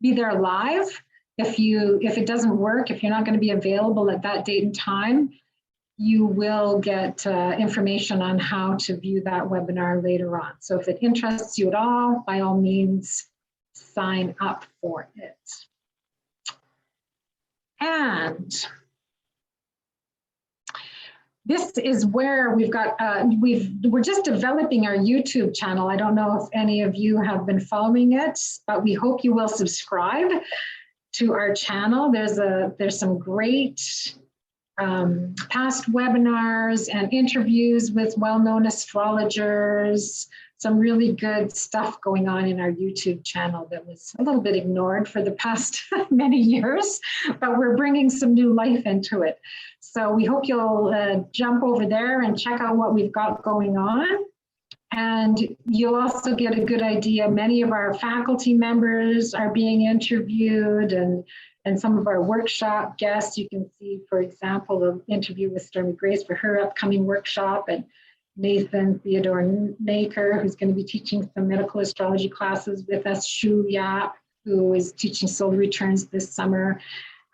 be there live. If it doesn't work, if you're not going to be available at that date and time, you will get information on how to view that webinar later on. So if it interests you at all, by all means, sign up for it. And this is where we've got, we're just developing our YouTube channel. I don't know if any of you have been following it, but we hope you will subscribe to our channel. There's some great past webinars and interviews with well-known astrologers, some really good stuff going on in our YouTube channel that was a little bit ignored for the past many years, but we're bringing some new life into it. So we hope you'll jump over there and check out what we've got going on. And you'll also get a good idea. Many of our faculty members are being interviewed, and some of our workshop guests. You can see, for example, an interview with Stormy Grace for her upcoming workshop, and Nathan Theodore Naker, who's going to be teaching some medical astrology classes with us, Shu Yap, who is teaching solar returns this summer.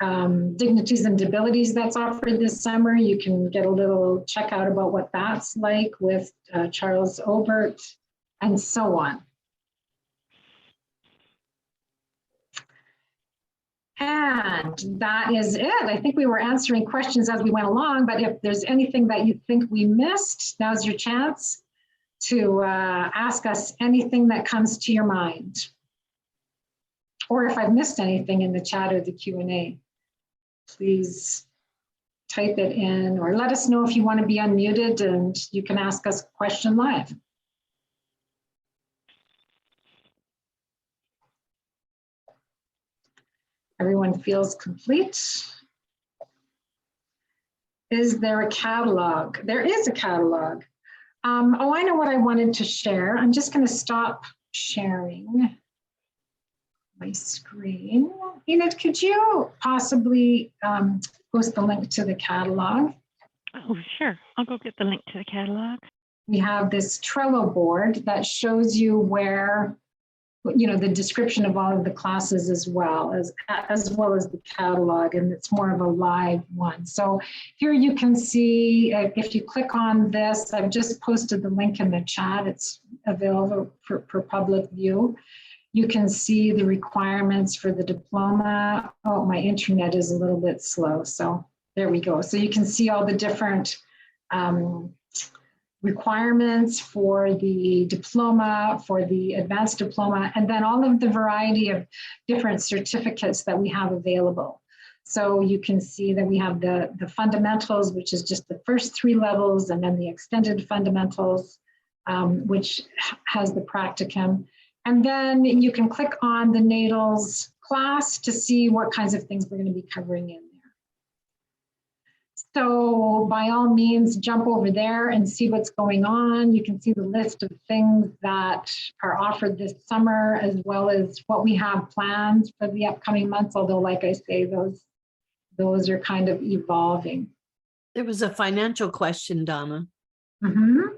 Dignities and Debilities that's offered this summer. You can get a little check out about what that's like with Charles Obert, and so on. And that is it. I think we were answering questions as we went along, but if there's anything that you think we missed, now's your chance to ask us anything that comes to your mind. Or if I've missed anything in the chat or the Q&A, please type it in, or let us know if you want to be unmuted and you can ask us a question live. Everyone feels complete. Is there a catalog? There is a catalog. Oh, I know what I wanted to share. I'm just going to stop sharing my screen. Enid, could you possibly post the link to the catalog? Oh, sure. I'll go get the link to the catalog. We have this Trello board that shows you where, you know, the description of all of the classes as well as the catalog, and it's more of a live one. So here you can see, if you click on this, I've just posted the link in the chat. It's available for public view. You can see the requirements for the diploma. Oh, my internet is a little bit slow, so there we go. So you can see all the different requirements for the diploma, for the advanced diploma, and then all of the variety of different certificates that we have available. So you can see that we have the fundamentals, which is just the first 3 levels, and then the extended fundamentals, which has the practicum. And then you can click on the Natals class to see what kinds of things we're going to be covering in there. So by all means, jump over there and see what's going on. You can see the list of things that are offered this summer, as well as what we have planned for the upcoming months, although like I say, those are kind of evolving. There was a financial question, Donna. Mm-hmm.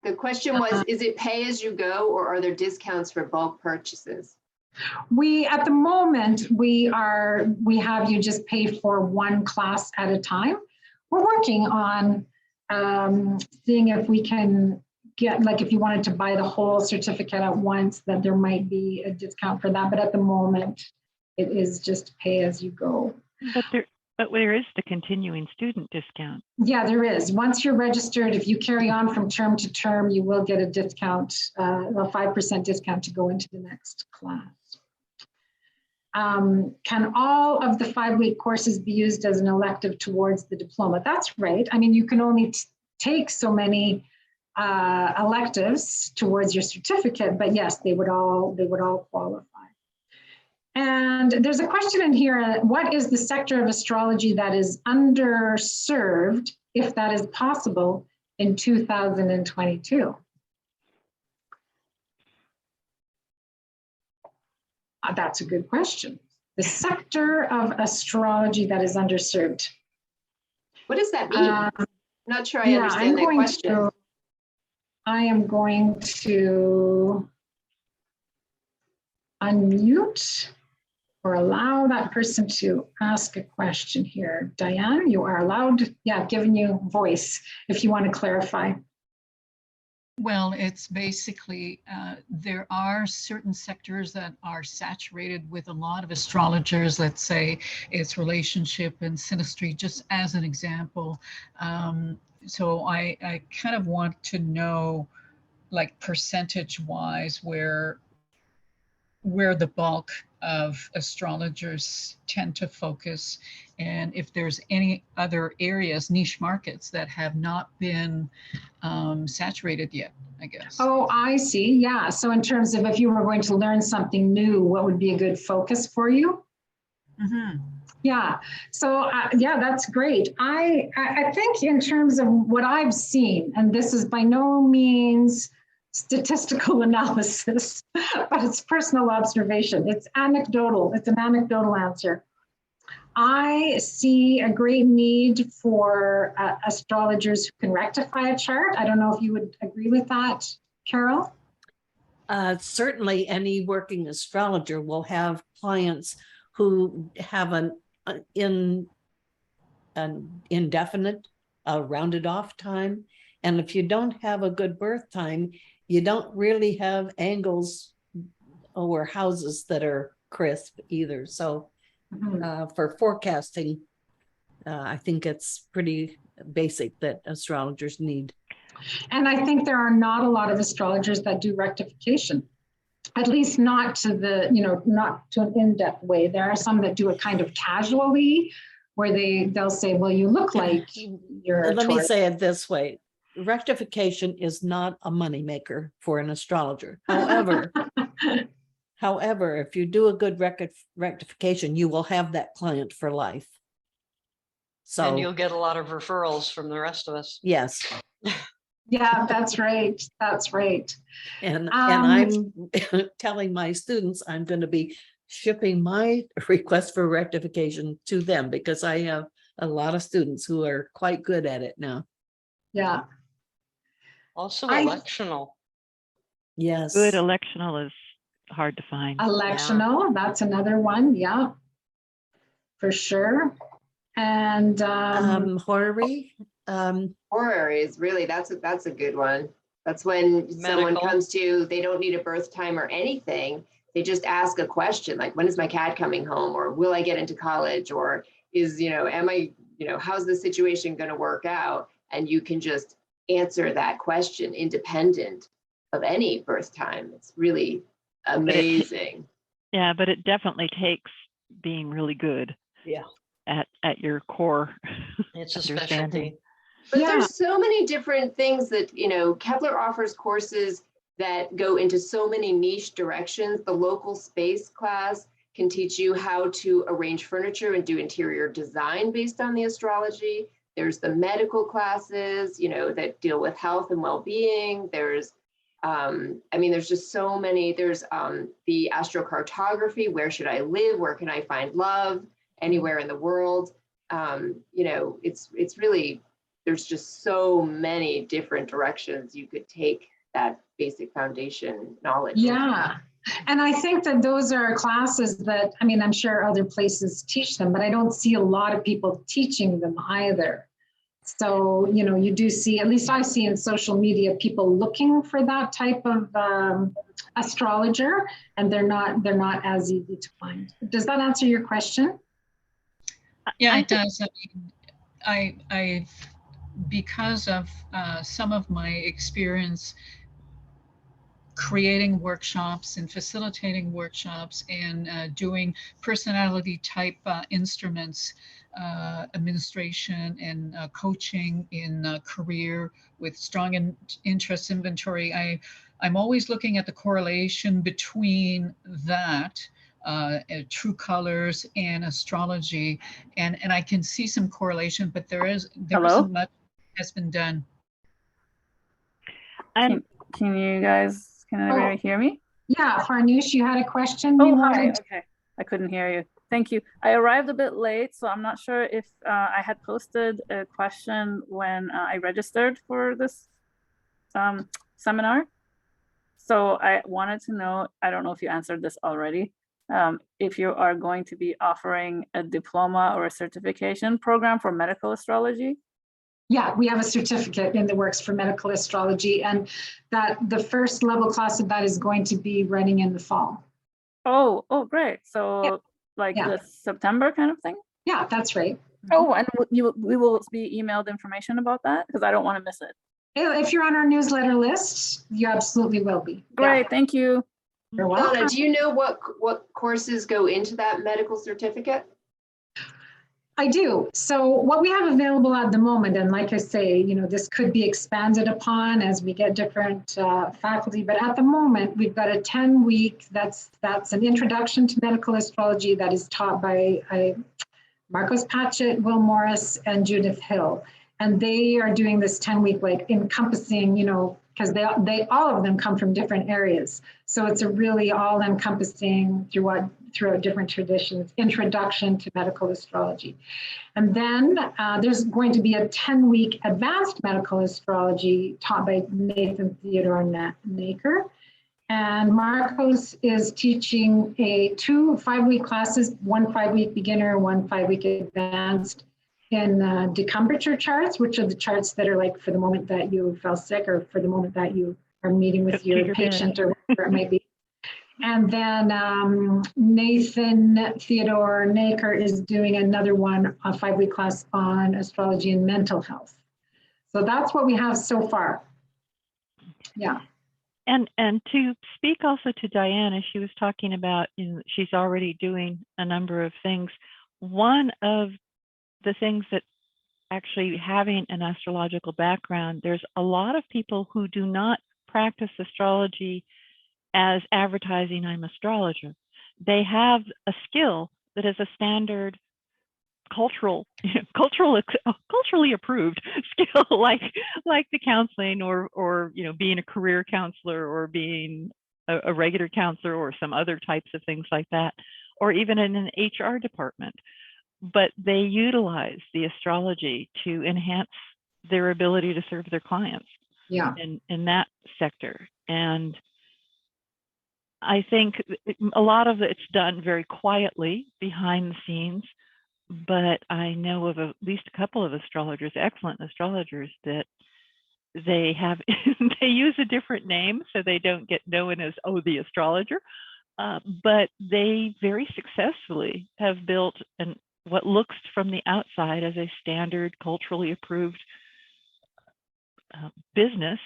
The question was, is it pay as you go, or are there discounts for bulk purchases? At the moment, we have you just pay for one class at a time. We're working on seeing if we can get, like, if you wanted to buy the whole certificate at once, that there might be a discount for that. But at the moment, it is just pay as you go. But there is the continuing student discount. Yeah, there is. Once you're registered, if you carry on from term to term, you will get a discount, a 5% discount to go into the next class. Can all of the 5-week courses be used as an elective towards the diploma? That's right. I mean, you can only take so many electives towards your certificate, but yes, they would all qualify. And there's a question in here, what is the sector of astrology that is underserved, if that is possible, in 2022? That's a good question. The sector of astrology that is underserved. What does that mean? I'm not sure I understand that question. I am going to unmute or allow that person to ask a question here. Diane, you are allowed, giving you voice if you want to clarify. Well, it's basically, there are certain sectors that are saturated with a lot of astrologers. Let's say it's relationship and synastry, just as an example. So I kind of want to know, like percentage wise, where the bulk of astrologers tend to focus, and if there's any other areas, niche markets that have not been saturated yet, I guess. Oh, I see. Yeah. So in terms of if you were going to learn something new, what would be a good focus for you? Mhm. Yeah. So yeah, that's great. I think in terms of what I've seen, and this is by no means statistical analysis, but it's personal observation. It's anecdotal. It's an anecdotal answer. I see a great need for astrologers who can rectify a chart. I don't know if you would agree with that, Carol? Certainly any working astrologer will have clients who have an indefinite, rounded off time. And if you don't have a good birth time, you don't really have angles or houses that are crisp either. So for forecasting, I think it's pretty basic that astrologers need. And I think there are not a lot of astrologers that do rectification, at least not to the, not to an in-depth way. There are some that do it kind of casually, where they'll say, well, you look like you're Let me say it this way. Rectification is not a moneymaker for an astrologer. However, if you do a good rectification, you will have that client for life. So, and you'll get a lot of referrals from the rest of us. Yes. Yeah, that's right. That's right. And I'm telling my students I'm going to be shipping my request for rectification to them, because I have a lot of students who are quite good at it now. Yeah. Also electional. Yes. Good electional is hard to find. Electional, that's another one. Yeah, for sure. And horary. Horary is really, that's a good one. That's when someone comes to, they don't need a birth time or anything. They just ask a question like, when is my cat coming home? Or will I get into college? Or is, am I, how's the situation going to work out? And you can just answer that question independent of any birth time. It's really amazing. Yeah, but it definitely takes being really good. Yeah. At your core. It's a specialty. But there's so many different things that, Kepler offers courses that go into so many niche directions. The local space class can teach you how to arrange furniture and do interior design based on the astrology. There's the medical classes, that deal with health and well-being. There's, there's just so many. There's the astrocartography. Where should I live? Where can I find love? Anywhere in the world. It's really, there's just so many different directions you could take that basic foundation knowledge. Yeah. And I think that those are classes that, I'm sure other places teach them, but I don't see a lot of people teaching them either. So, you do see, at least I see in social media, people looking for that type of astrologer, and they're not as easy to find. Does that answer your question? Yeah, it does. I've because of some of my experience creating workshops and facilitating workshops and doing personality type instruments, administration and coaching in career with strong interest inventory. I'm always looking at the correlation between that true colors and astrology, and I can see some correlation, but there isn't much has been done. Can you guys, can everybody hear me? Yeah, Farnoosh, you had a question? Oh, hi. Okay, I couldn't hear you. Thank you. I arrived a bit late, so I'm not sure if I had posted a question when I registered for this seminar. So I wanted to know, I don't know if you answered this already, if you are going to be offering a diploma or a certification program for medical astrology. Yeah, we have a certificate in the works for medical astrology, and that the first level class of that is going to be running in the fall. Oh, great. So like Yeah. the September kind of thing? Yeah, that's right. Oh, and we will be emailed information about that because I don't want to miss it. If you're on our newsletter list, you absolutely will be. Great, thank you. You're welcome. Donna, do you know what courses go into that medical certificate? I do. So what we have available at the moment, and like I say, this could be expanded upon as we get different faculty, but at the moment we've got a 10-week, that's an introduction to medical astrology that is taught by Marcos Patchett, Will Morris, and Judith Hill. And they are doing this 10-week, like encompassing, because they all of them come from different areas. So it's a really all-encompassing throughout different traditions, introduction to medical astrology. And then there's going to be a 10-week advanced medical astrology taught by Nathan Theodore Naker. And Marcos is teaching two 5-week classes, one 5-week beginner, one 5-week advanced, in decumbrature charts, which are the charts that are like for the moment that you fell sick or for the moment that you are meeting with your patient or whatever it might be. And then Nathan Theodore Naker is doing another one, a 5-week class on astrology and mental health. So that's what we have so far. Yeah. And to speak also to Diana, she was talking about, she's already doing a number of things. One of the things that actually having an astrological background, there's a lot of people who do not practice astrology as advertising, I'm astrologer. They have a skill that is a standard culturally approved skill, like the counseling or being a career counselor or being a regular counselor or some other types of things like that, or even in an HR department. But they utilize the astrology to enhance their ability to serve their clients in that sector. And I think a lot of it's done very quietly behind the scenes, but I know of at least a couple of astrologers, excellent astrologers, that they have they use a different name so they don't get known as the astrologer, but they very successfully have built what looks from the outside as a standard culturally approved business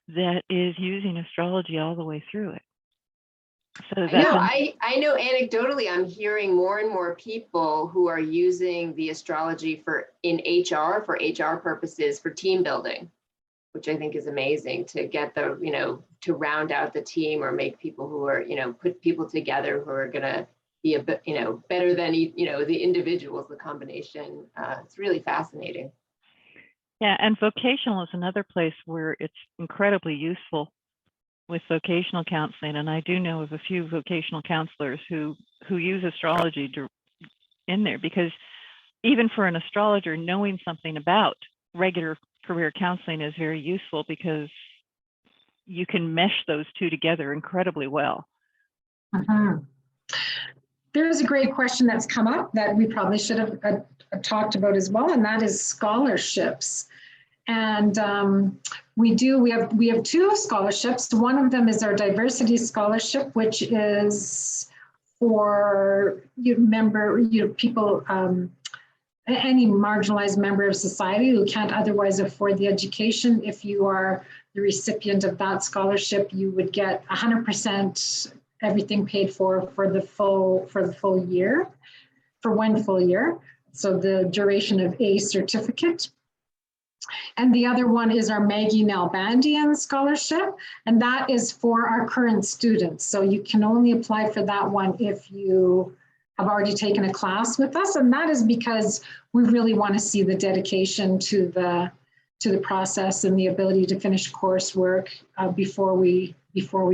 that is using astrology all the way through it. So I know anecdotally, I'm hearing more and more people who are using the astrology in HR for HR purposes for team building, which I think is amazing, to get to round out the team or make people who are, put people together who are going to be a bit, better than, the individuals, the combination. It's really fascinating. Yeah, and vocational is another place where it's incredibly useful with vocational counseling. And I do know of a few vocational counselors who use astrology in there, because even for an astrologer, knowing something about regular career counseling is very useful, because you can mesh those two together incredibly well. There's a great question that's come up that we probably should have talked about as well, and that is scholarships. And we have two scholarships. One of them is our diversity scholarship, which is for people, any marginalized member of society who can't otherwise afford the education. If you are the recipient of that scholarship, you would get 100% everything paid for the full year, for one full year. So the duration of a certificate. And the other one is our Maggie Nalbandian scholarship, and that is for our current students. So you can only apply for that one if you have already taken a class with us, and that is because we really want to see the dedication to the process and the ability to finish coursework before we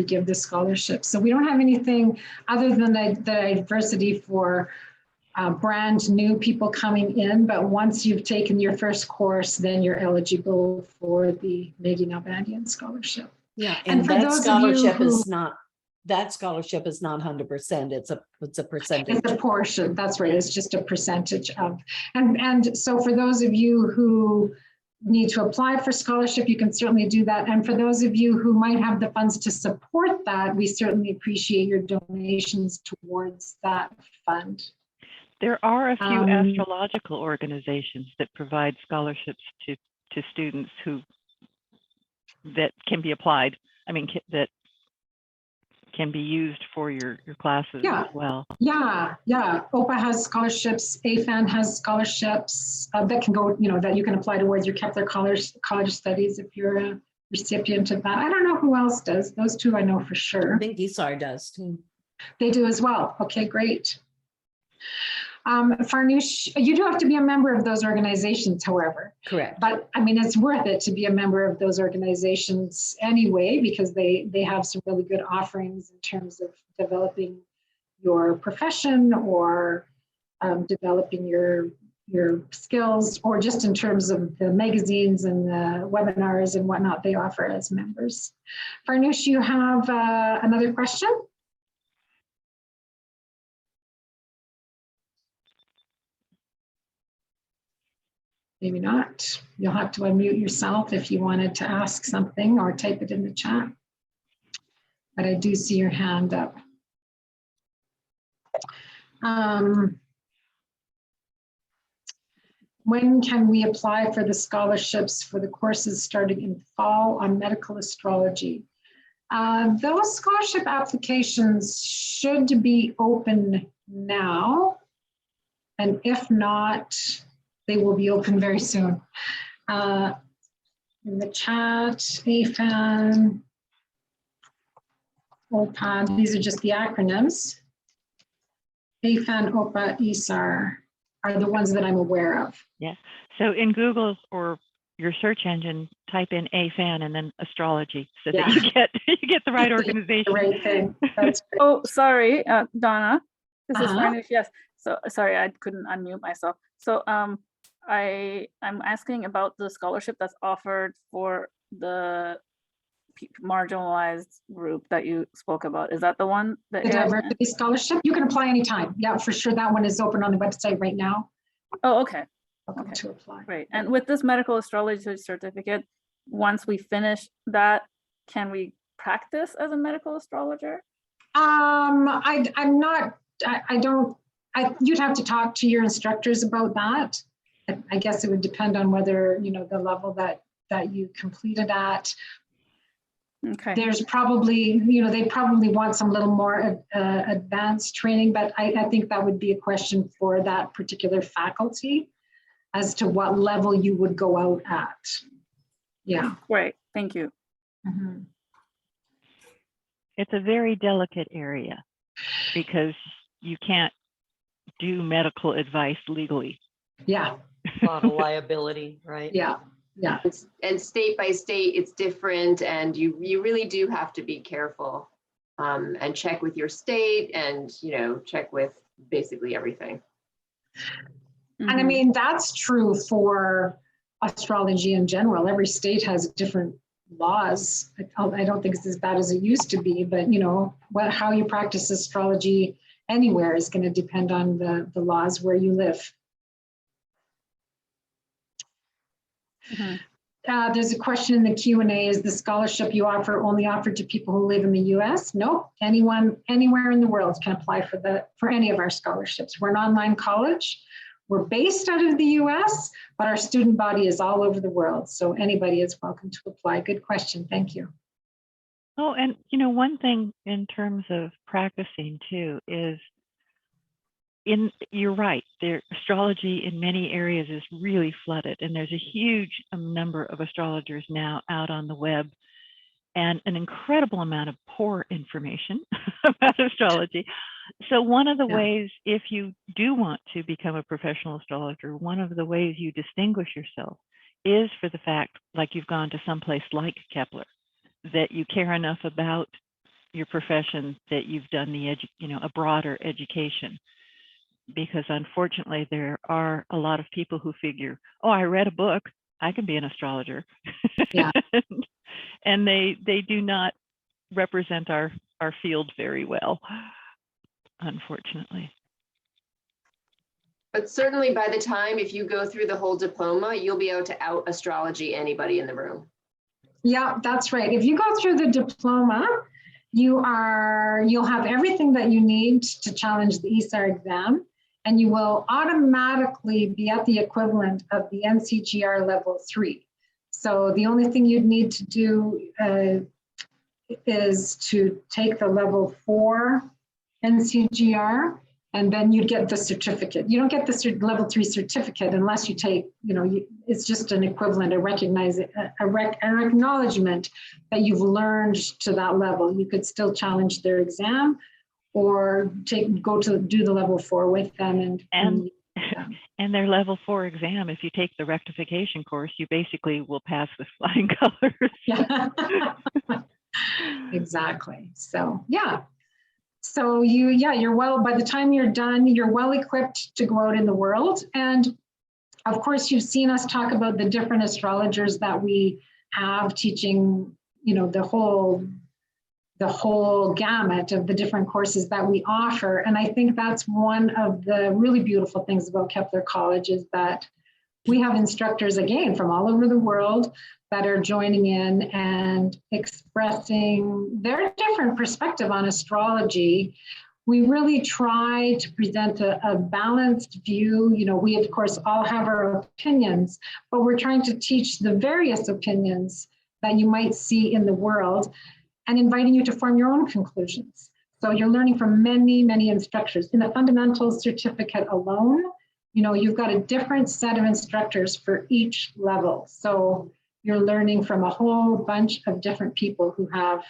give the scholarship. So we don't have anything other than the diversity for brand new people coming in, but once you've taken your first course, then you're eligible for the Maggie Nalbandian scholarship. Yeah, and that scholarship is not 100%. It's a percentage. It's a portion. That's right. It's just a percentage of. And so for those of you who need to apply for scholarship, you can certainly do that. And for those of you who might have the funds to support that, we certainly appreciate your donations towards that fund. There are a few astrological organizations that provide scholarships to students that can be applied. I mean, that can be used for your classes as well. Yeah. OPA has scholarships. AFAN has scholarships that can go, that you can apply towards your Kepler college studies if you're a recipient of that. I don't know who else does. Those two I know for sure. I think ESAR does too. They do as well. Okay, great. Farnoosh, you do have to be a member of those organizations, however. Correct. But I mean, it's worth it to be a member of those organizations anyway, because they have some really good offerings in terms of developing your profession or developing your skills, or just in terms of the magazines and the webinars and whatnot they offer as members. Farnoosh, you have another question? Maybe not. You'll have to unmute yourself if you wanted to ask something, or type it in the chat. But I do see your hand up. When can we apply for the scholarships for the courses starting in fall on medical astrology? Those scholarship applications should be open now. And if not, they will be open very soon. In the chat, AFAN, OPA, these are just the acronyms. AFAN, OPA, ESAR are the ones that I'm aware of. Yeah, so in Google or your search engine, type in AFAN and then astrology, so that you get the right organization. The right thing. That's great. Oh, sorry, Donna. This is Farnoosh. Yes. So sorry, I couldn't unmute myself. So I'm asking about the scholarship that's offered for the marginalized group that you spoke about. Is that the one? The diversity scholarship? You can apply anytime. Yeah, for sure. That one is open on the website right now. Oh, okay. Welcome to apply. Great. And with this medical astrology certificate, once we finish that, can we practice as a medical astrologer? You'd have to talk to your instructors about that. I guess it would depend on whether, the level that you completed at. Okay. There's probably, they probably want some little more advanced training, but I think that would be a question for that particular faculty as to what level you would go out at. Yeah. Great. Thank you. Mm-hmm. It's a very delicate area because you can't do medical advice legally. Yeah. A lot of liability, right? Yeah. Yeah. And state by state, it's different, and you really do have to be careful and check with your state, and check with basically everything. And I mean, that's true for astrology in general. Every state has different laws. I don't think it's as bad as it used to be, but how you practice astrology anywhere is going to depend on the laws where you live. There's a question in the Q&A. Is the scholarship you offer only offered to people who live in the US? No, anyone anywhere in the world can apply for any of our scholarships. We're an online college. We're based out of the US, but our student body is all over the world. So anybody is welcome to apply. Good question. Thank you. Oh, and one thing in terms of practicing too is, you're right, astrology in many areas is really flooded, and there's a huge number of astrologers now out on the web, and an incredible amount of poor information about astrology. So one of the ways, if you do want to become a professional astrologer, one of the ways you distinguish yourself is for the fact, like you've gone to someplace like Kepler, that you care enough about your profession that you've done a broader education. Because unfortunately, there are a lot of people who figure, oh, I read a book, I can be an astrologer. Yeah. And they do not represent our field very well, unfortunately. But certainly by the time, if you go through the whole diploma, you'll be able to out astrology anybody in the room. Yeah, that's right. If you go through the diploma, you'll have everything that you need to challenge the ESAR exam, and you will automatically be at the equivalent of the NCGR level 3. So the only thing you'd need to do is to take the level 4 NCGR, and then you'd get the certificate. You don't get the level 3 certificate unless you take, it's just an equivalent, an acknowledgement that you've learned to that level. You could still challenge their exam or go to do the level 4 with them. And their level 4 exam, if you take the rectification course, you basically will pass with flying colors. Yeah. Exactly. So, yeah. So you're well, by the time you're done, you're well equipped to go out in the world. And of course, you've seen us talk about the different astrologers that we have teaching, the whole gamut of the different courses that we offer. And I think that's one of the really beautiful things about Kepler College is that we have instructors, again, from all over the world that are joining in and expressing their different perspective on astrology. We really try to present a balanced view. We, of course, all have our opinions, but we're trying to teach the various opinions that you might see in the world and inviting you to form your own conclusions. So you're learning from many, many instructors. In the fundamentals certificate alone, you've got a different set of instructors for each level. So you're learning from a whole bunch of different people who have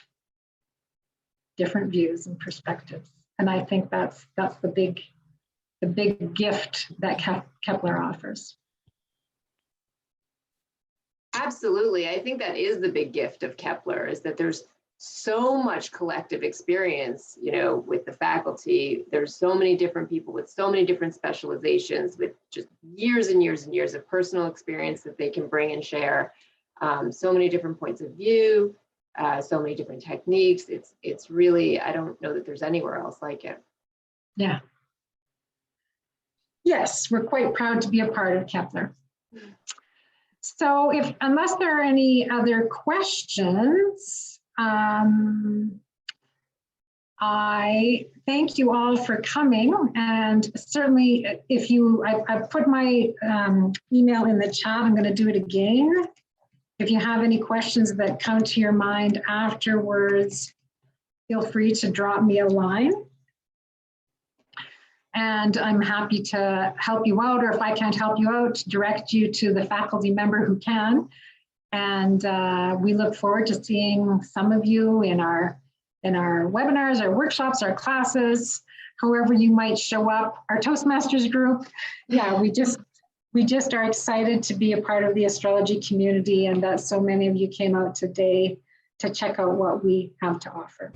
different views and perspectives. And I think that's the big gift that Kepler offers. Absolutely. I think that is the big gift of Kepler, is that there's so much collective experience, with the faculty. There's so many different people with so many different specializations with just years and years and years of personal experience that they can bring and share. So many different points of view, so many different techniques. It's really, I don't know that there's anywhere else like it. Yeah. Yes, we're quite proud to be a part of Kepler. So unless there are any other questions, I thank you all for coming, and certainly I've put my email in the chat. I'm going to do it again. If you have any questions that come to your mind afterwards, feel free to drop me a line. And I'm happy to help you out, or if I can't help you out, direct you to the faculty member who can. And we look forward to seeing some of you in our webinars, our workshops, our classes, however you might show up, our Toastmasters group. Yeah, we just are excited to be a part of the astrology community, and that so many of you came out today to check out what we have to offer.